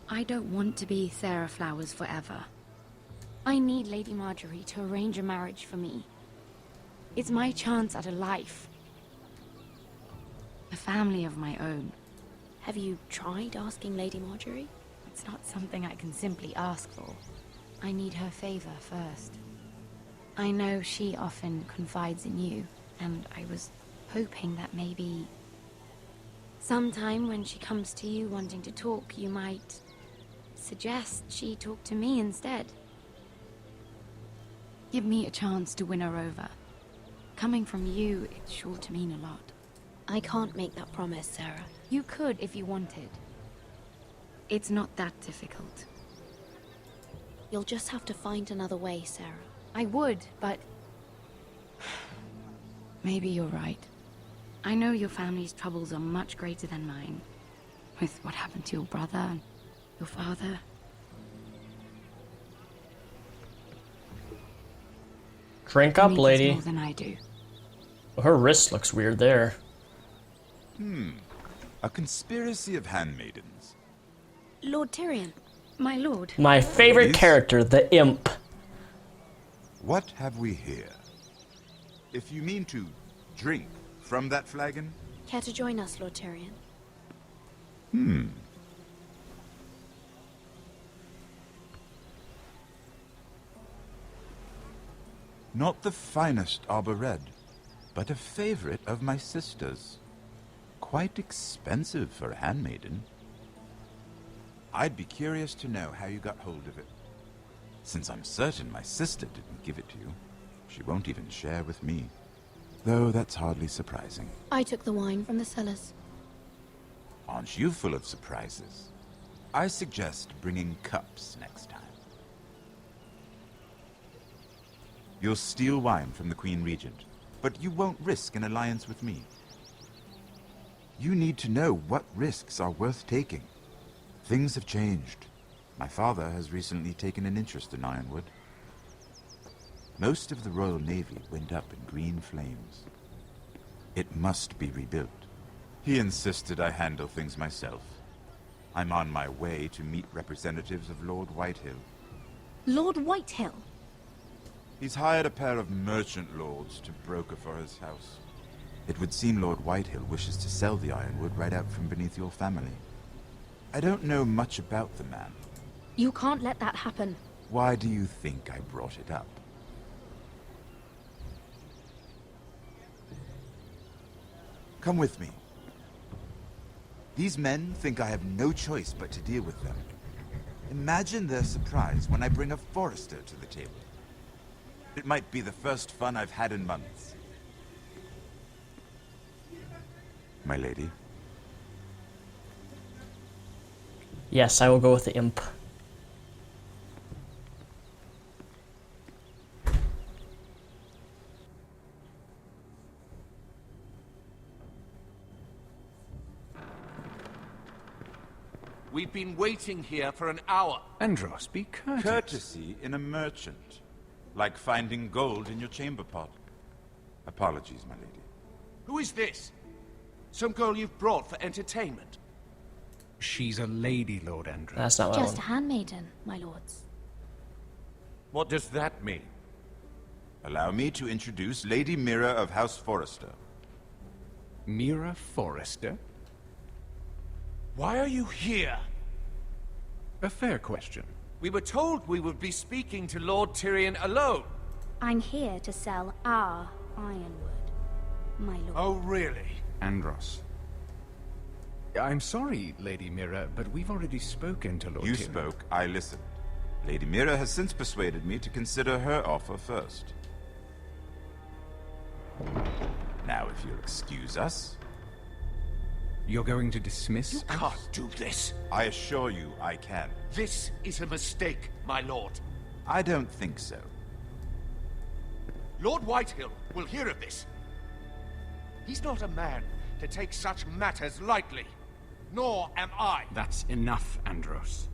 I don't want to be Sarah Flowers forever. I need Lady Marjorie to arrange a marriage for me. It's my chance at a life. A family of my own. Have you tried asking Lady Marjorie? It's not something I can simply ask for. I need her favor first. I know she often confides in you, and I was hoping that maybe... sometime when she comes to you wanting to talk, you might suggest she talk to me instead. Give me a chance to win her over. Coming from you, it's sure to mean a lot. I can't make that promise, Sarah. You could if you wanted. It's not that difficult. You'll just have to find another way, Sarah. I would, but... maybe you're right. I know your family's troubles are much greater than mine. With what happened to your brother and your father. Drink up, lady. More than I do. Her wrist looks weird there. A conspiracy of handmaidens. Lord Tyrion. My lord. My favorite character, the imp. What have we here? If you mean to drink from that flagon? Care to join us, Lord Tyrion? Not the finest Arbor Red, but a favorite of my sister's. Quite expensive for a handmaiden. I'd be curious to know how you got hold of it. Since I'm certain my sister didn't give it to you, she won't even share with me. Though that's hardly surprising. I took the wine from the cellars. Aren't you full of surprises? I suggest bringing cups next time. You'll steal wine from the Queen Regent, but you won't risk an alliance with me. You need to know what risks are worth taking. Things have changed. My father has recently taken an interest in Ironwood. Most of the Royal Navy went up in green flames. It must be rebuilt. He insisted I handle things myself. I'm on my way to meet representatives of Lord Whitehill. Lord Whitehill? He's hired a pair of merchant lords to broker for his house. It would seem Lord Whitehill wishes to sell the ironwood right out from beneath your family. I don't know much about the man. You can't let that happen. Why do you think I brought it up? Come with me. These men think I have no choice but to deal with them. Imagine their surprise when I bring a Forrester to the table. It might be the first fun I've had in months. My lady? Yes, I will go with the imp. We've been waiting here for an hour. Andros, be courteous. Courtesy in a merchant. Like finding gold in your chamber pot. Apologies, my lady. Who is this? Some girl you've brought for entertainment? She's a lady, Lord Andros. That's not what Just a handmaiden, my lords. What does that mean? Allow me to introduce Lady Mira of House Forrester. Mira Forrester? Why are you here? A fair question. We were told we would be speaking to Lord Tyrion alone. I'm here to sell our ironwood, my lord. Oh, really? Andros. I'm sorry, Lady Mira, but we've already spoken to Lord You Tyrion. spoke, I listened. Lady Mira has since persuaded me to consider her offer first. Now, if you'll excuse us... You're going to dismiss You can't do this. I assure you I can. This is a mistake, my lord. I don't think so. Lord Whitehill will hear of this. He's not a man to take such matters lightly. Nor am I. That's enough, Andros.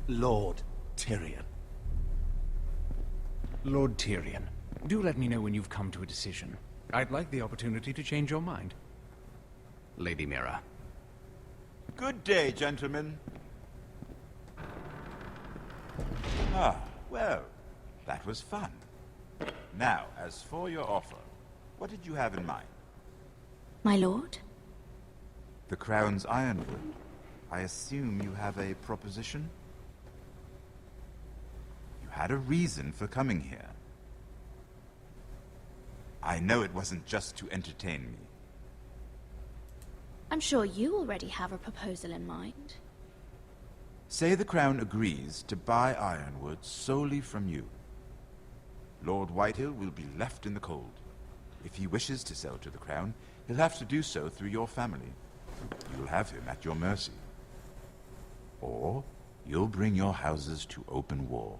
Lord Tyrion. Lord Tyrion, do let me know when you've come to a decision. I'd like the opportunity to change your mind. Lady Mira. Good day, gentlemen. Ah, well, that was fun. Now, as for your offer, what did you have in mind? My lord? The Crown's ironwood. I assume you have a proposition? You had a reason for coming here. I know it wasn't just to entertain me. I'm sure you already have a proposal in mind. Say the Crown agrees to buy ironwood solely from you. Lord Whitehill will be left in the cold. If he wishes to sell to the Crown, he'll have to do so through your family. You'll have him at your mercy. Or you'll bring your houses to open war.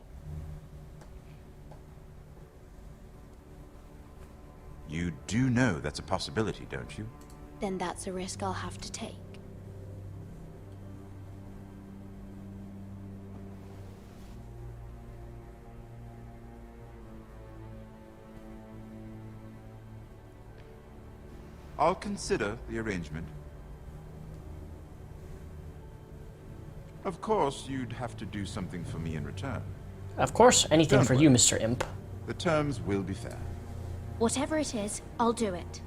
You do know that's a possibility, don't you? Then that's a risk I'll have to take. I'll consider the arrangement. Of course, you'd have to do something for me in return. Of course, anything Don't for worry. you, Mr. Imp. The terms will be fair. Whatever it is, I'll do it.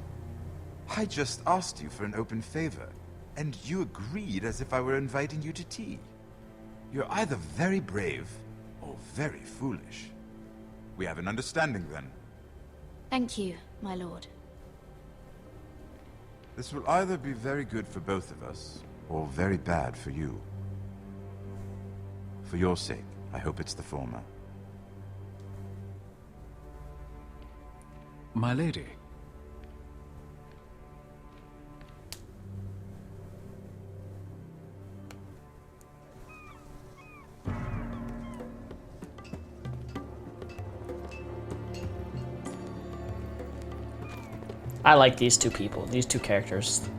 I just asked you for an open favor, and you agreed as if I were inviting you to tea. You're either very brave or very foolish. We have an understanding then. Thank you, my lord. This will either be very good for both of us, or very bad for you. For your sake, I hope it's the former. My lady. I like these two people, these two characters.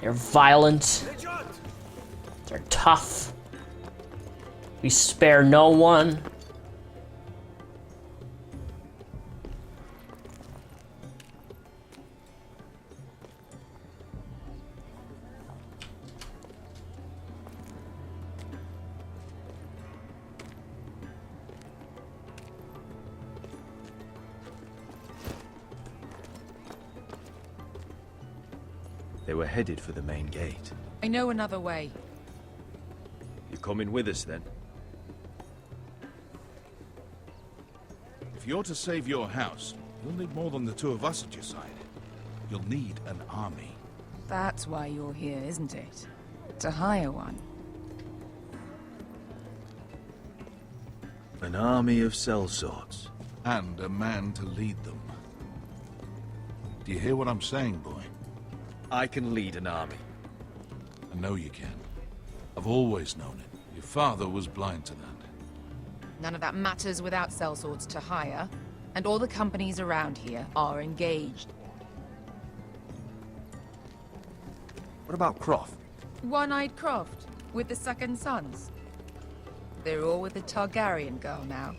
They're violent. They're tough. We spare no one. They were headed for the main gate. I know another way. You coming with us then? If you're to save your house, you'll need more than the two of us at your side. You'll need an army. That's why you're here, isn't it? To hire one. An army of sellswords. And a man to lead them. Do you hear what I'm saying, boy? I can lead an army. I know you can. I've always known it. Your father was blind to that. None of that matters without sellswords to hire. And all the companies around here are engaged. What about Croft? One-Eyed Croft, with the Second Sons. They're all with the Targaryen girl now.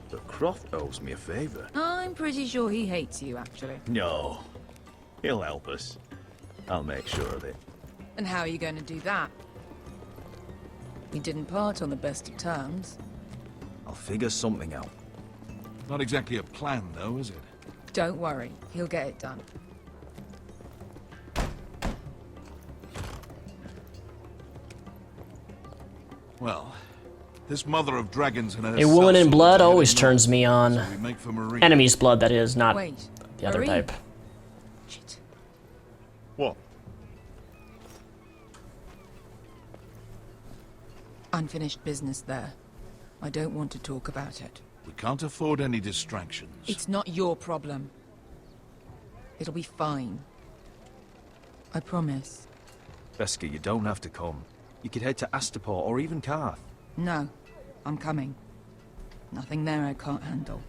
But Croft owes me a favor. I'm pretty sure he hates you, actually. No. He'll help us. I'll make sure of it. And how are you going to do that? We didn't part on the best of terms. I'll figure something out. Not exactly a plan, though, is it? Don't worry, he'll get it done. Well, this mother of dragons and her A woman in sellswords blood are always headed turns north, me on. so we make for Marine. Enemy's blood, that is, not Wait, the other Marine? type. What? Unfinished business there. I don't want to talk about it. We can't afford any distractions. It's not your problem. It'll be fine. I promise. Beskha, you don't have to come. You could head to Astapor or even Karth. No, I'm coming. Nothing there I can't handle.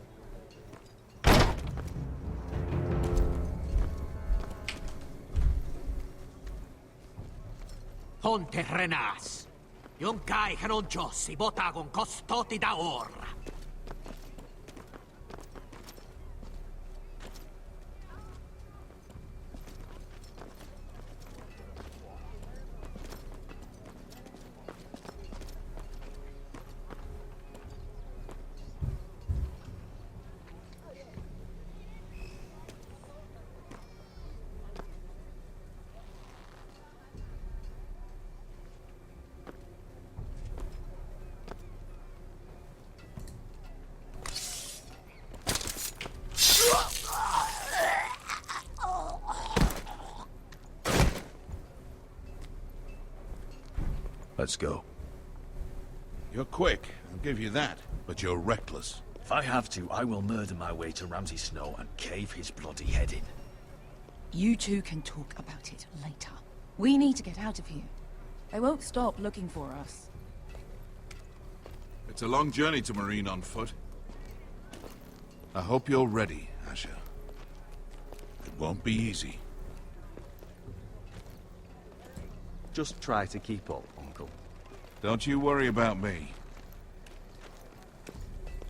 Ponte Renas. Yon kai canon jossi botagon costoti da ora. Let's go. You're quick, I'll give you that. But you're reckless. If I have to, I will murder my way to Ramsay Snow and cave his bloody head in. You two can talk about it later. We need to get out of here. They won't stop looking for us. It's a long journey to Marine on foot. I hope you're ready, Asher. It won't be easy. Just try to keep up, Uncle. Don't you worry about me.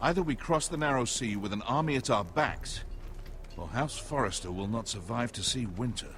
Either we cross the narrow sea with an army at our backs, or House Forrester will not survive to see winter.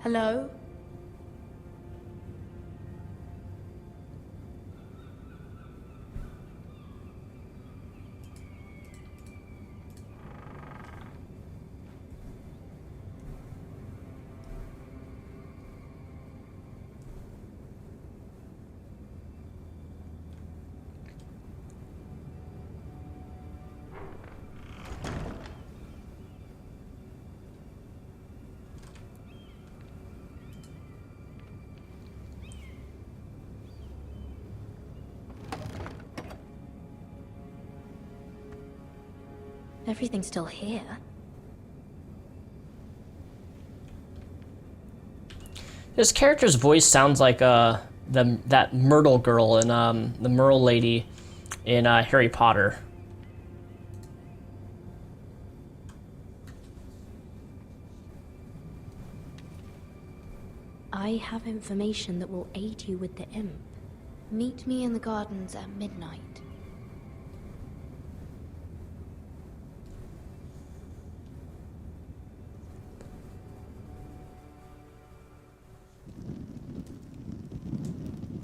Hello? Everything's still here. This character's voice sounds like that Myrtle girl in the Merle lady in Harry Potter. I have information that will aid you with the imp. Meet me in the gardens at midnight.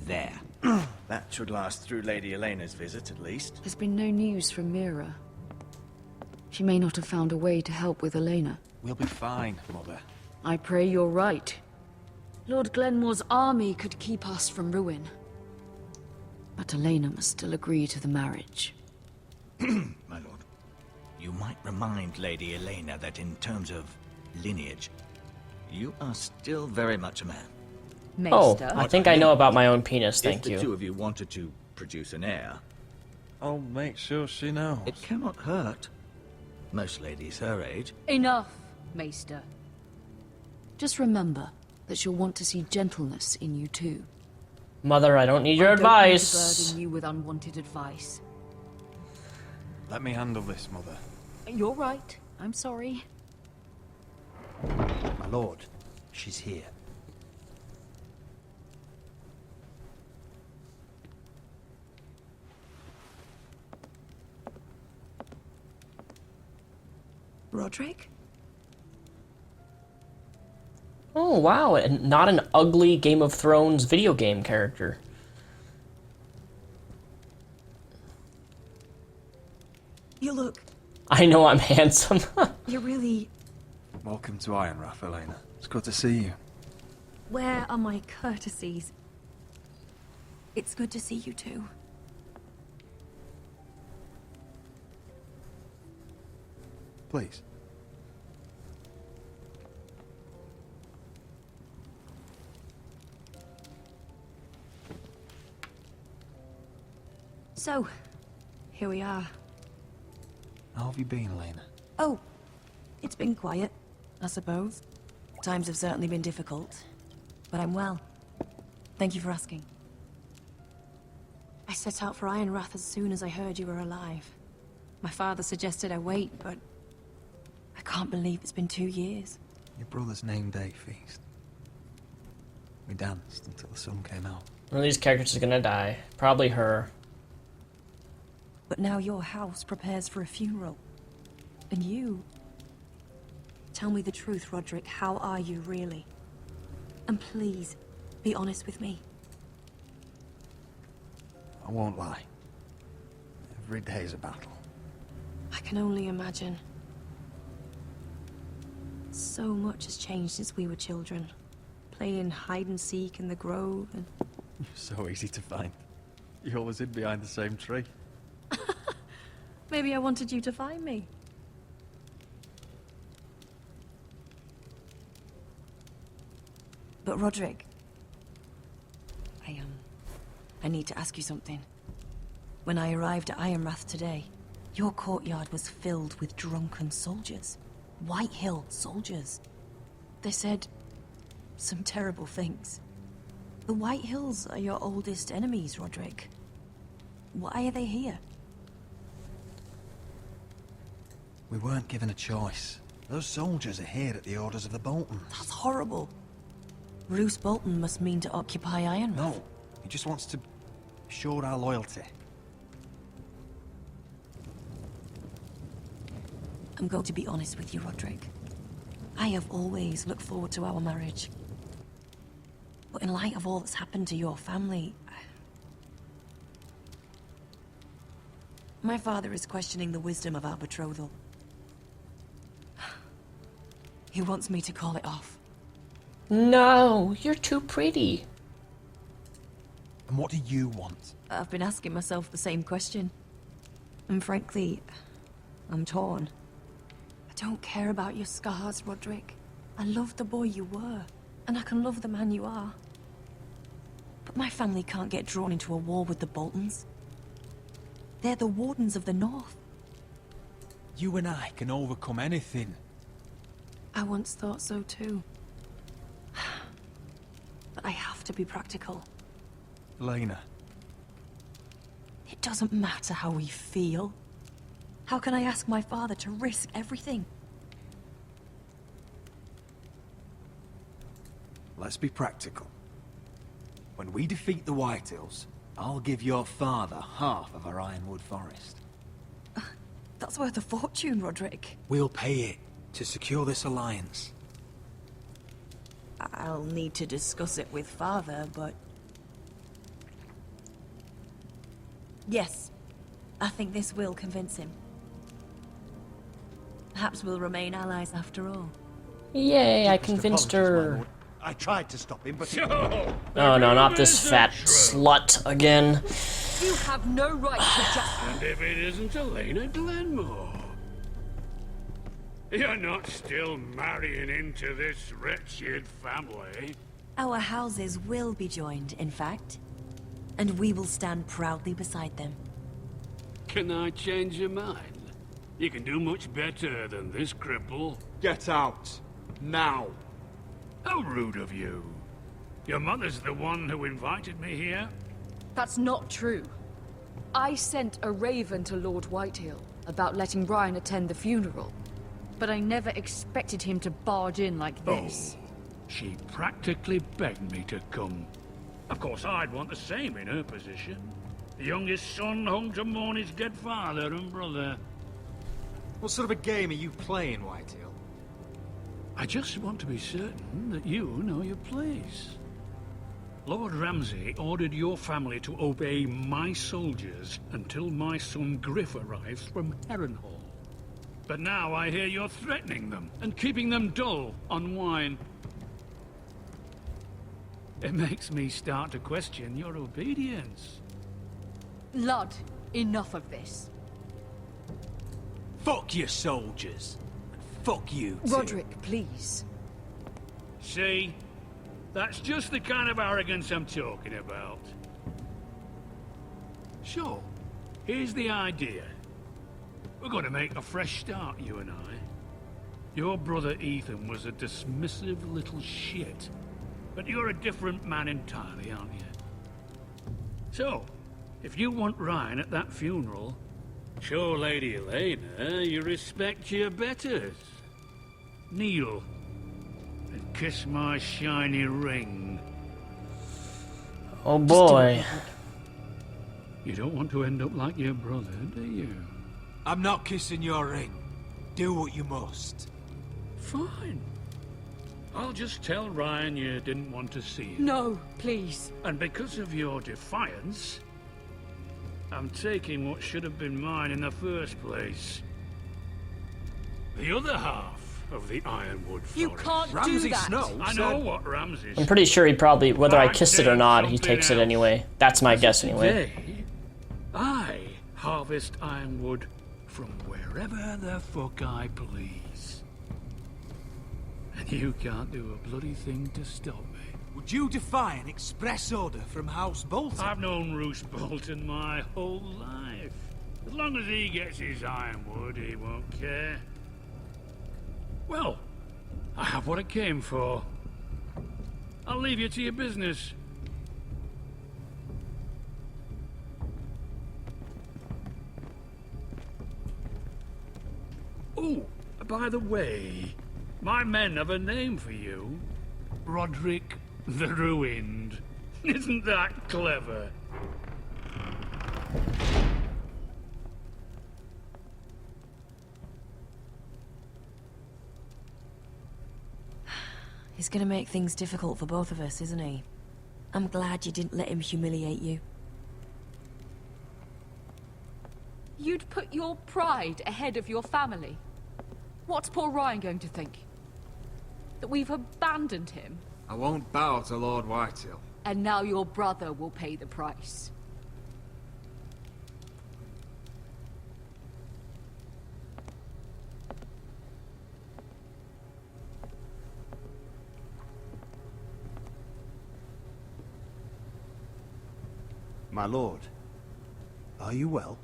There. That should last through Lady Elena's visit, at least. There's been no news from Mira. She may not have found a way to help with Elena. We'll be fine, Mother. I pray you're right. Lord Glenmore's army could keep us from ruin. But Elena must still agree to the marriage. My lord, you might remind Lady Elena that in terms of lineage, you are still very much a man. Oh, I think I know about my own penis, thank you. If the two of you wanted to produce an heir, I'll make sure she knows. it cannot hurt. Most ladies her age. Enough, Maester. Just remember that she'll want to see gentleness in you too. Mother, I don't need your I don't need advice. to burden you with unwanted advice. Let me handle this, Mother. You're right. I'm sorry. My lord, she's here. Roderick? Oh, wow, and not an ugly Game of Thrones video game character. You look... I know I'm handsome. You're really... Welcome to Ironrath, Elena. It's good to see you. Where are my courtesies? It's good to see you too. Please. So, here we are. How have you been, Elena? Oh, it's been quiet, I suppose. Times have certainly been difficult, but I'm well. Thank you for asking. I set out for Ironrath as soon as I heard you were alive. My father suggested I wait, but I can't believe it's been 2 years. Your brother's name day feast. We danced until the sun came out. One of these characters is gonna die. Probably her. But now your house prepares for a funeral. And you... Tell me the truth, Roderick. How are you, really? And please, be honest with me. I won't lie. Every day's a battle. I can only imagine. So much has changed since we were children. Playing hide-and-seek in the grove and... You're so easy to find. You always hid behind the same tree. Maybe I wanted you to find me. But Roderick... I need to ask you something. When I arrived at Ironrath today, your courtyard was filled with drunken soldiers. Whitehill soldiers. They said some terrible things. The Whitehills are your oldest enemies, Roderick. Why are they here? We weren't given a choice. Those soldiers are here at the orders of the Boltons. That's horrible. Roose Bolton must mean to occupy Ironrath. No, he just wants to show our loyalty. I'm going to be honest with you, Roderick. I have always looked forward to our marriage. But in light of all that's happened to your family... My father is questioning the wisdom of our betrothal. He wants me to call it off. No, you're too pretty. And what do you want? I've been asking myself the same question. And frankly, I'm torn. I don't care about your scars, Roderick. I love the boy you were, and I can love the man you are. But my family can't get drawn into a war with the Boltons. They're the Wardens of the North. You and I can overcome anything. I once thought so too. But I have to be practical. Lena. It doesn't matter how we feel. How can I ask my father to risk everything? Let's be practical. When we defeat the Whitehills, I'll give your father half of our Ironwood Forest. That's worth a fortune, Roderick. We'll pay it to secure this alliance. I'll need to discuss it with father, but... Yes, I think this will convince him. Perhaps we'll remain allies after all. Yay, I convinced her. I tried to stop him, but... Oh no, not this fat slut again. You have no right to just... And if it isn't Elena Glenmore? You're not still marrying into this wretched family. Our houses will be joined, in fact. And we will stand proudly beside them. Can I change your mind? You can do much better than this cripple. Get out. Now. How rude of you. Your mother's the one who invited me here. That's not true. I sent a raven to Lord Whitehill about letting Ryan attend the funeral. But I never expected him to barge in like this. Oh, she practically begged me to come. Of course, I'd want the same in her position. The youngest son home to mourn his dead father and brother. What sort of a game are you playing, Whitehill? I just want to be certain that you know your place. Lord Ramsay ordered your family to obey my soldiers until my son Griff arrives from Harrenhal. But now I hear you're threatening them and keeping them dull on wine. It makes me start to question your obedience. Lud, enough of this. Fuck your soldiers. And fuck you, too. Roderick, please. See? That's just the kind of arrogance I'm talking about. So, here's the idea. We're going to make a fresh start, you and I. Your brother Ethan was a dismissive little shit. But you're a different man entirely, aren't you? So, if you want Ryan at that funeral, show Lady Elena you respect your betters. Kneel and kiss my shiny ring. Oh boy. You don't want to end up like your brother, do you? I'm not kissing your ring. Do what you must. Fine. I'll just tell Ryan you didn't want to see him. No, please. And because of your defiance, I'm taking what should have been mine in the first place. The other half of the Ironwood Forest. You can't do that. I know what Ramsay I'm pretty sure he probably, whether I I'd kissed it say or not, he something takes it else. anyway. That's my guess anyway. Today, I harvest ironwood from wherever the fuck I please. And you can't do a bloody thing to stop me. Would you defy an express order from House Bolton? I've known Roose Bolton my whole life. As long as he gets his ironwood, he won't care. Well, I have what I came for. I'll leave you to your business. Oh, by the way, my men have a name for you. Roderick the Ruined. Isn't that clever? He's gonna make things difficult for both of us, isn't he? I'm glad you didn't let him humiliate you. You'd put your pride ahead of your family. What's poor Ryan going to think? That we've abandoned him? I won't bow to Lord Whitehill. And now your brother will pay the price. My lord, are you well?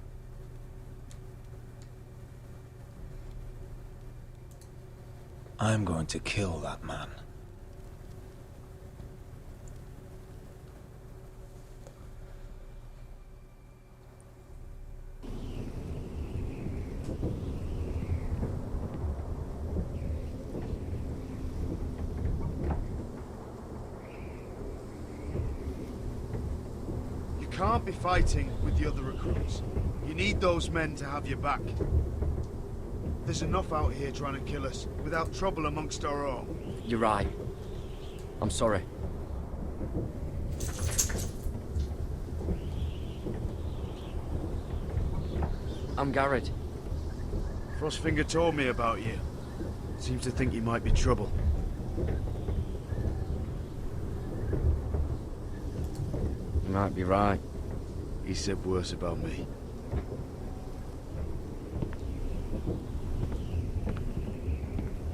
I'm going to kill that man. You can't be fighting with the other recruits. You need those men to have your back. There's enough out here trying to kill us, without trouble amongst our own. You're right. I'm sorry. I'm Garrett. Frostfinger told me about you. Seems to think you might be trouble. You might be right. He said worse about me.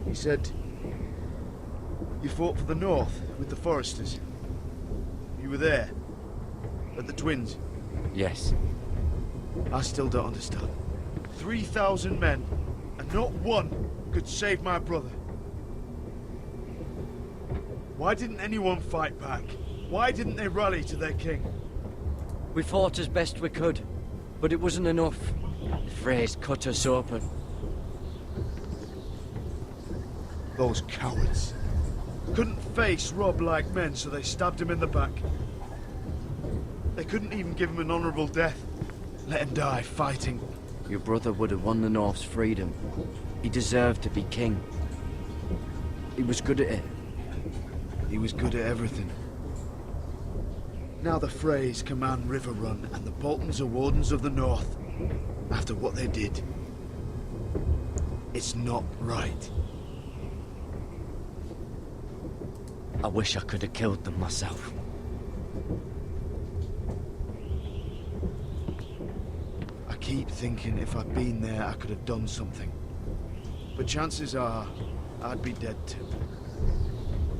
He said you fought for the North with the Foresters. You were there at the Twins. Yes. I still don't understand. 3,000 men, and not one could save my brother. Why didn't anyone fight back? Why didn't they rally to their king? We fought as best we could, but it wasn't enough. The Freys cut us open. Those cowards. Couldn't face Robb like men, so they stabbed him in the back. They couldn't even give him an honorable death. Let him die fighting. Your brother would have won the North's freedom. He deserved to be king. He was good at it. He was good at everything. Now the Freys command Riverrun, and the Boltons are Wardens of the North. After what they did. It's not right. I wish I could have killed them myself. I keep thinking if I'd been there, I could have done something. But chances are, I'd be dead too.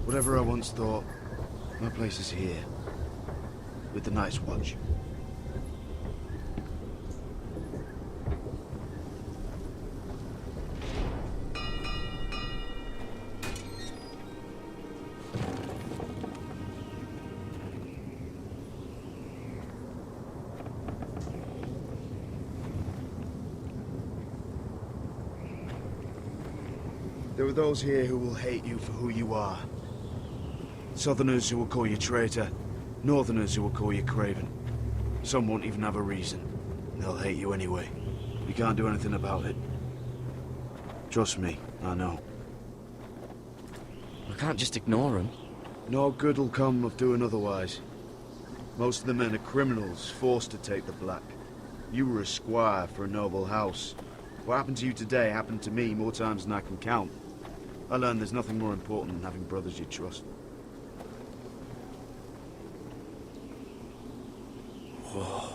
Whatever I once thought, my place is here. With the Night's Watch. There are those here who will hate you for who you are. Southerners who will call you traitor. Northerners who will call you craven. Some won't even have a reason. They'll hate you anyway. You can't do anything about it. Trust me, I know. I can't just ignore them. No good will come of doing otherwise. Most of the men are criminals, forced to take the black. You were a squire for a noble house. What happened to you today happened to me more times than I can count. I learned there's nothing more important than having brothers you trust. Whoa.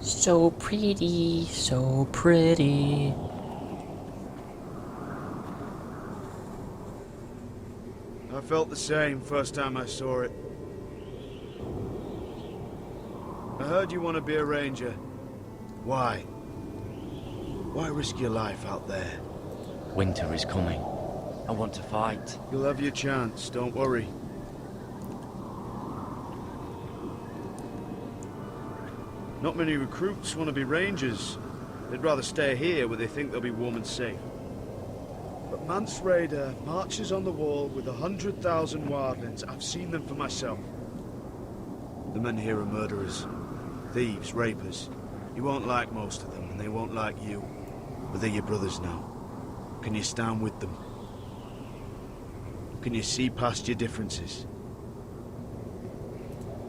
So pretty, so pretty. I felt the same first time I saw it. I heard you want to be a ranger. Why? Why risk your life out there? Winter is coming. I want to fight. You'll have your chance, don't worry. Not many recruits want to be rangers. They'd rather stay here where they think they'll be warm and safe. But Mance Rayder marches on the wall with 100,000 wildlings. I've seen them for myself. The men here are murderers. Thieves, rapers. You won't like most of them, and they won't like you. But they're your brothers now. Can you stand with them? Can you see past your differences?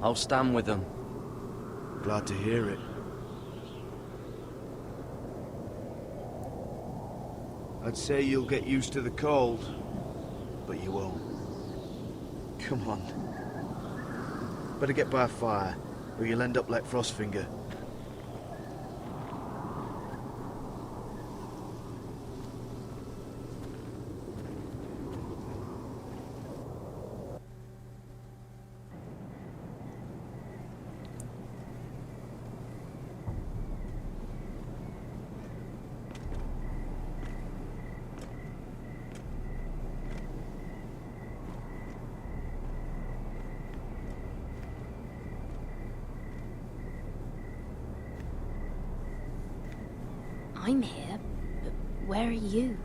I'll stand with them. Glad to hear it. I'd say you'll get used to the cold, but you won't. Come on. Better get by a fire, or you'll end up like Frostfinger. I'm here, but where are you?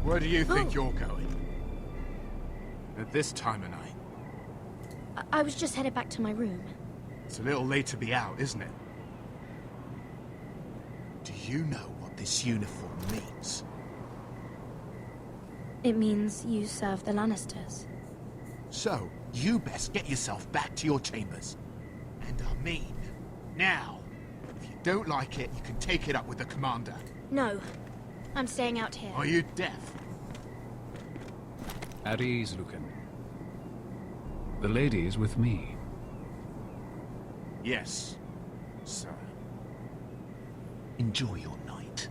Where do you think you're going? At this time of night? I was just headed back to my room. It's a little late to be out, isn't it? Do you know what this uniform means? It means you serve the Lannisters. So, you best get yourself back to your chambers. And I mean, now. If you don't like it, you can take it up with the commander. No, I'm staying out here. Are you deaf? At ease, Lucan. The lady is with me. Yes, sir. Enjoy your night.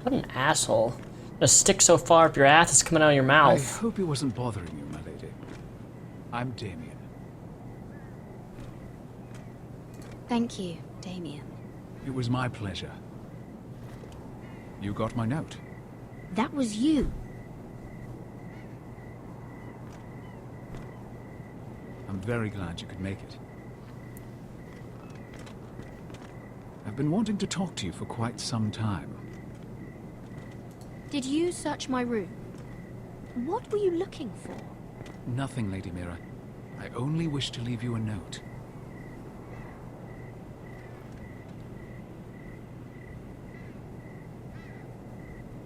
What an asshole. A stick so far up your ass is coming out of your mouth. I hope it wasn't bothering you, my lady. I'm Damien. Thank you, Damien. It was my pleasure. You got my note. That was you. I'm very glad you could make it. I've been wanting to talk to you for quite some time. Did you search my room? What were you looking for? Nothing, Lady Mira. I only wish to leave you a note.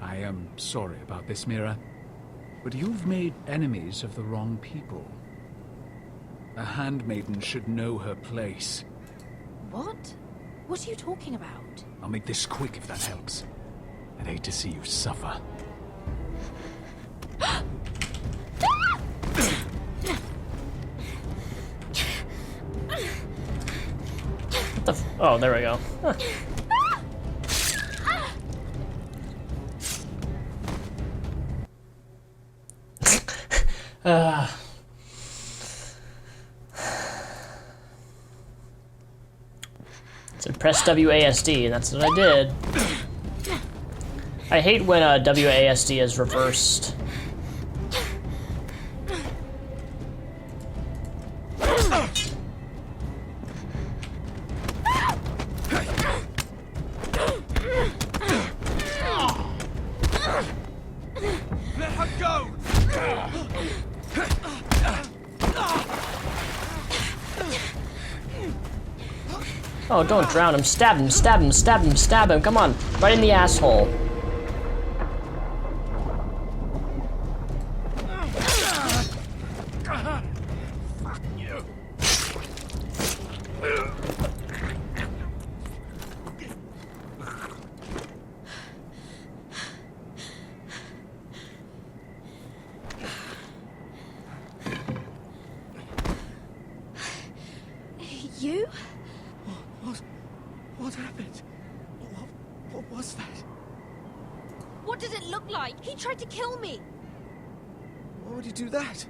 I am sorry about this, Mira, but you've made enemies of the wrong people. A handmaiden should know her place. What? What are you talking about? I'll make this quick if that helps. I'd hate to see you suffer. What the oh, there we go. Huh. So press WASD, and that's what I did. I hate when WASD is reversed. Let her go! Oh, don't drown him. Stab him, stab him, stab him, stab him. Come on. Right in the asshole. Fuck you. You? What happened? What was that? What does it look like? He tried to kill me. Why would he do that?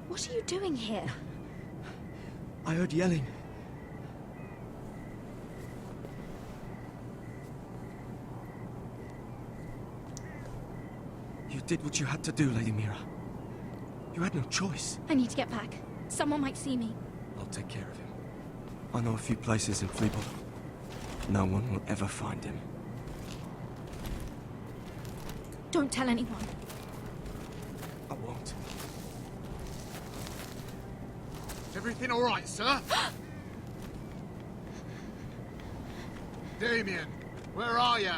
What are you doing here? I heard yelling. You did what you had to do, Lady Mira. You had no choice. I need to get back. Someone might see me. I'll take care of him. I know a few places in Fleeble. No one will ever find him. Don't tell anyone. I won't. Is everything all right, sir? Damien, where are you?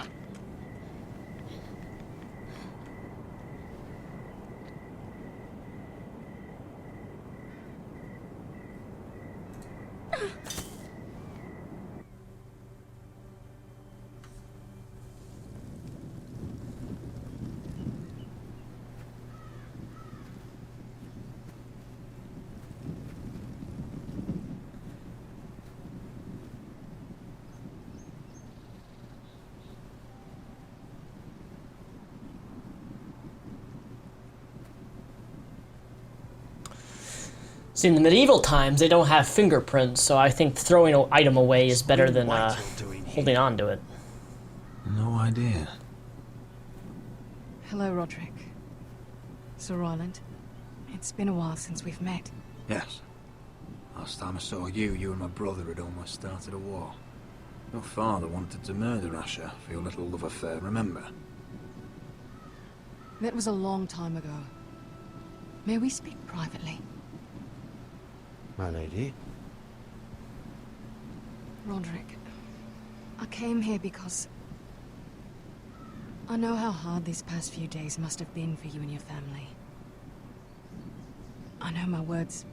See, in the medieval times, they don't have fingerprints, so I think throwing an item away is better than holding on to it. No idea. Hello, Roderick. Sir Roland. It's been a while since we've met. Yes. Last time I saw you, you and my brother had almost started a war. Your father wanted to murder Asher for your little love affair, remember? That was a long time ago. May we speak privately? My lady. Roderick, I came here because I know how hard these past few days must have been for you and your family. I know my words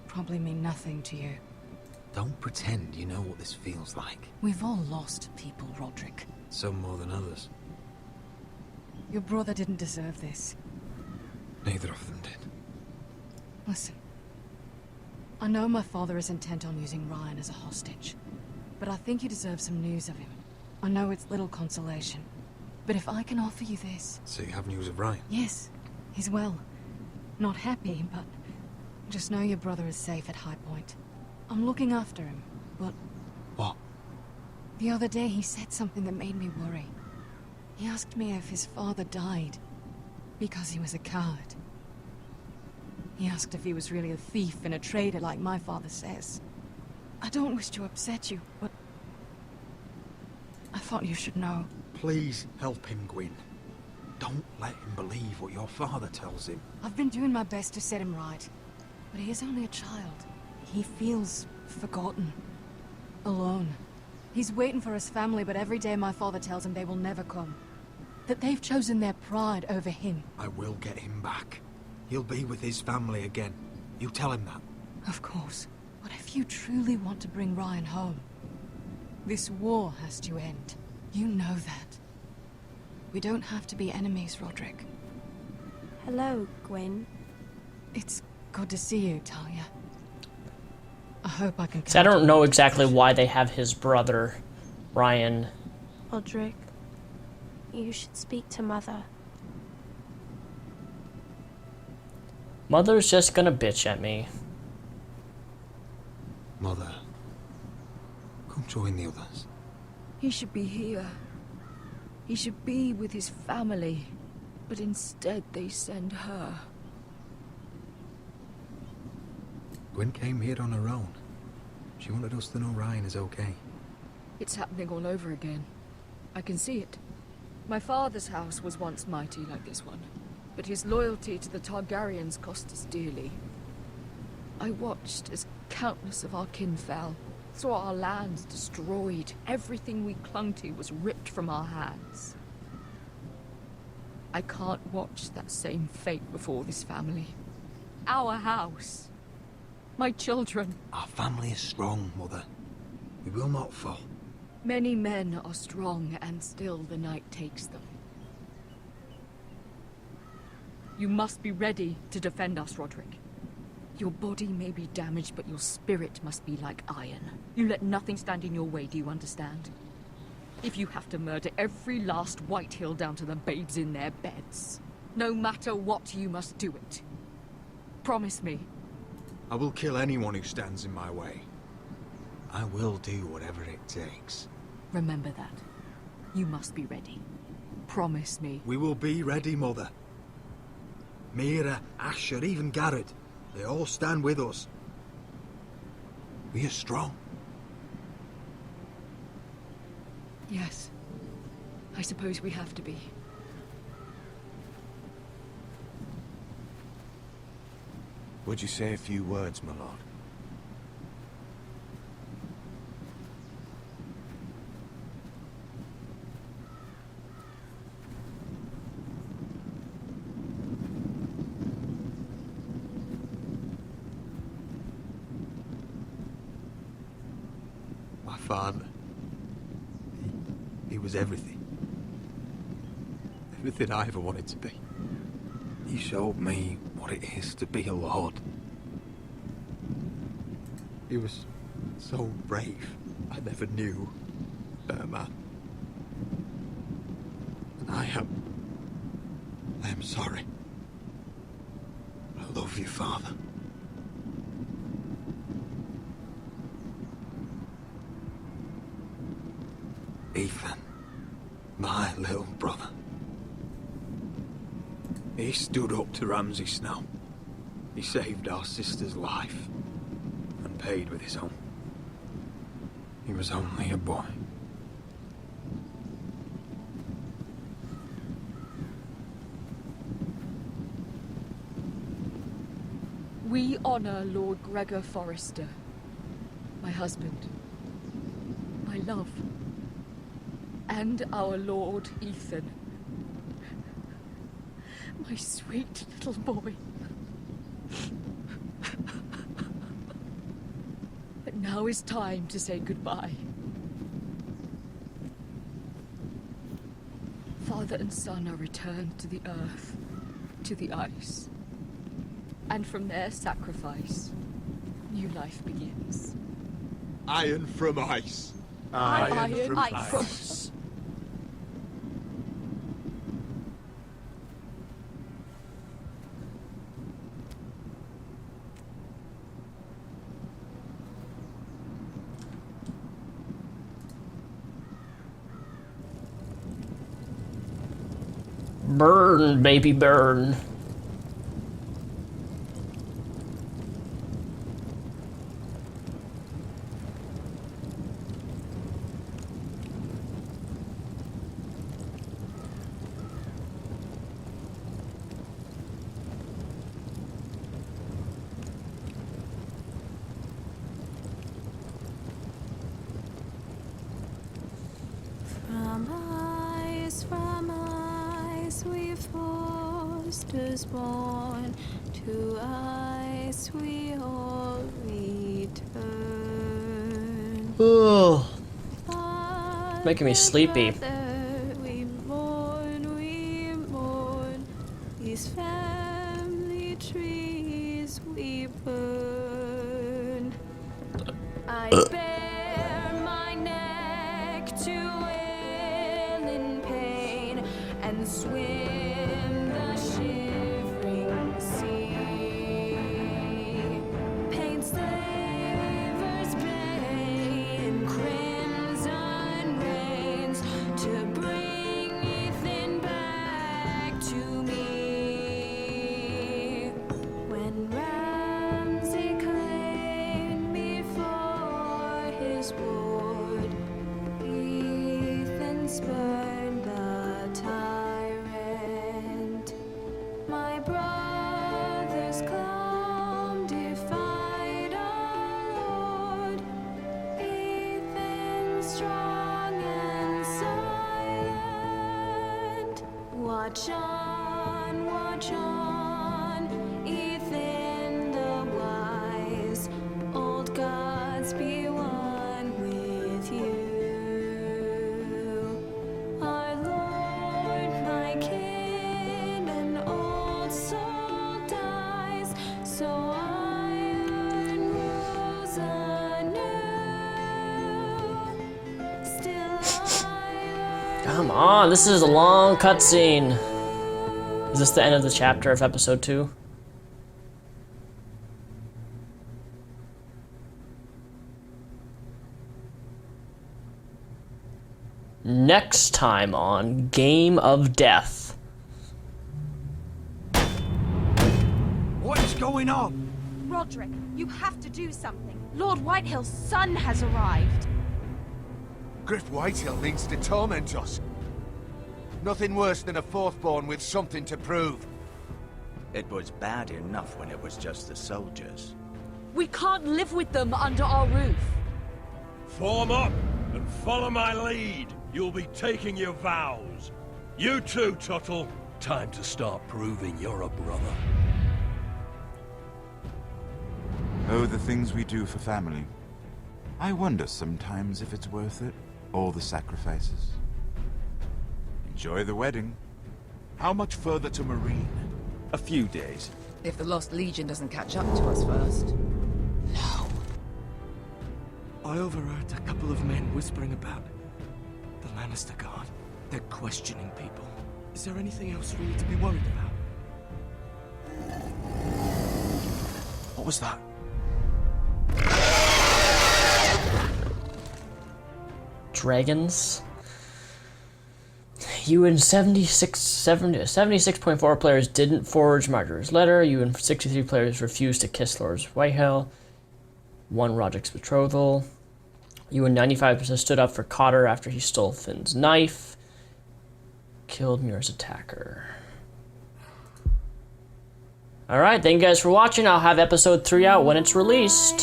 probably mean nothing to you. Don't pretend you know what this feels like. We've all lost people, Roderick. Some more than others. Your brother didn't deserve this. Neither of them did. Listen. I know my father is intent on using Ryan as a hostage, but I think you deserve some news of him. I know it's little consolation, but if I can offer you this... So you have news of Ryan? Yes, he's well. Not happy, but just know your brother is safe at High Point. I'm looking after him, but... What? The other day he said something that made me worry. He asked me if his father died because he was a coward. He asked if he was really a thief and a traitor like my father says. I don't wish to upset you, but I thought you should know. Please help him, Gwyn. Don't let him believe what your father tells him. I've been doing my best to set him right, but he is only a child. He feels forgotten, alone. He's waiting for his family, but every day my father tells him they will never come. That they've chosen their pride over him. I will get him back. He'll be with his family again. You tell him that. Of course. But if you truly want to bring Ryan home, this war has to end. You know that. We don't have to be enemies, Roderick. Hello, Gwyn. It's good to see you, Talia. I hope I can... So I don't know exactly why they have his brother, Ryan. Roderick, you should speak to Mother. Mother's just gonna bitch at me. Mother, come join the others. He should be here. He should be with his family. But instead they send her. Gwyn came here on her own. She wanted us to know Ryan is okay. It's happening all over again. I can see it. My father's house was once mighty like this one, but his loyalty to the Targaryens cost us dearly. I watched as countless of our kin fell, saw our lands destroyed, everything we clung to was ripped from our hands. I can't watch that same fate before this family. Our house. My children. Our family is strong, Mother. We will not fall. Many men are strong, and still the night takes them. You must be ready to defend us, Roderick. Your body may be damaged, but your spirit must be like iron. You let nothing stand in your way, do you understand? If you have to murder every last Whitehill down to the babes in their beds, no matter what, you must do it. Promise me. I will kill anyone who stands in my way. I will do whatever it takes. Remember that. You must be ready. Promise me. We will be ready, Mother. Mira, Asher, even Garrett. They all stand with us. We are strong. Yes. I suppose we have to be. Would you say a few words, my lord? My father. He was everything. Everything I ever wanted to be. He showed me what it is to be a lord. He was so brave. I never knew a better man. And I am sorry. I love you, Father. Ethan, my little brother. He stood up to Ramsay Snow. He saved our sister's life and paid with his own. He was only a boy. We honor Lord Gregor Forrester, my husband, my love, and our Lord Ethan, my sweet little boy. But now is time to say goodbye. Father and son are returned to the earth, to the ice. And from their sacrifice, new life begins. Iron from ice. Iron from ice. Burn, baby, burn. From ice we Forsters born, to ice we all return. Ugh. Making me sleepy. We mourn, these family trees we burn. I bare my neck to wail in pain and swim the shivering sea. Paint slavers bay in crimson rains to bring Ethan back to me. When Ramsay claimed me for his ward, Ethan spurned the tyrant. My brothers calm defied our Lord. Ethan strong and silent. Watch on, Ethan the wise. Old gods be one with you. Our Lord, my kin, an old soul dies, so iron rules anew. Still Come on, this is a long cutscene. Is this the end of the chapter of episode 2? Next time on Game of Death. What is going on? Roderick, you have to do something. Lord Whitehill's son has arrived. Griff Whitehill means to torment us. Nothing worse than a fourthborn with something to prove. It was bad enough when it was just the soldiers. We can't live with them under our roof. Form up and follow my lead. You'll be taking your vows. You too, Tuttle. Time to start proving you're a brother. Oh, the things we do for family. I wonder sometimes if it's worth it. All the sacrifices. Enjoy the wedding. How much further to Marine? A few days. If the Lost Legion doesn't catch up to us first. I overheard a couple of men whispering about the Lannister Guard. They're questioning people. Is there anything else we need to be worried about? What was that? Dragons? You and 76.4 players didn't forge Marjorie's letter. You and 63 players refused to kiss Lord Whitehall. Won Roderick's betrothal. You and 95% stood up for Cotter after he stole Finn's knife. Killed Mira's attacker. Alright, thank you guys for watching. I'll have episode 3 out when it's released.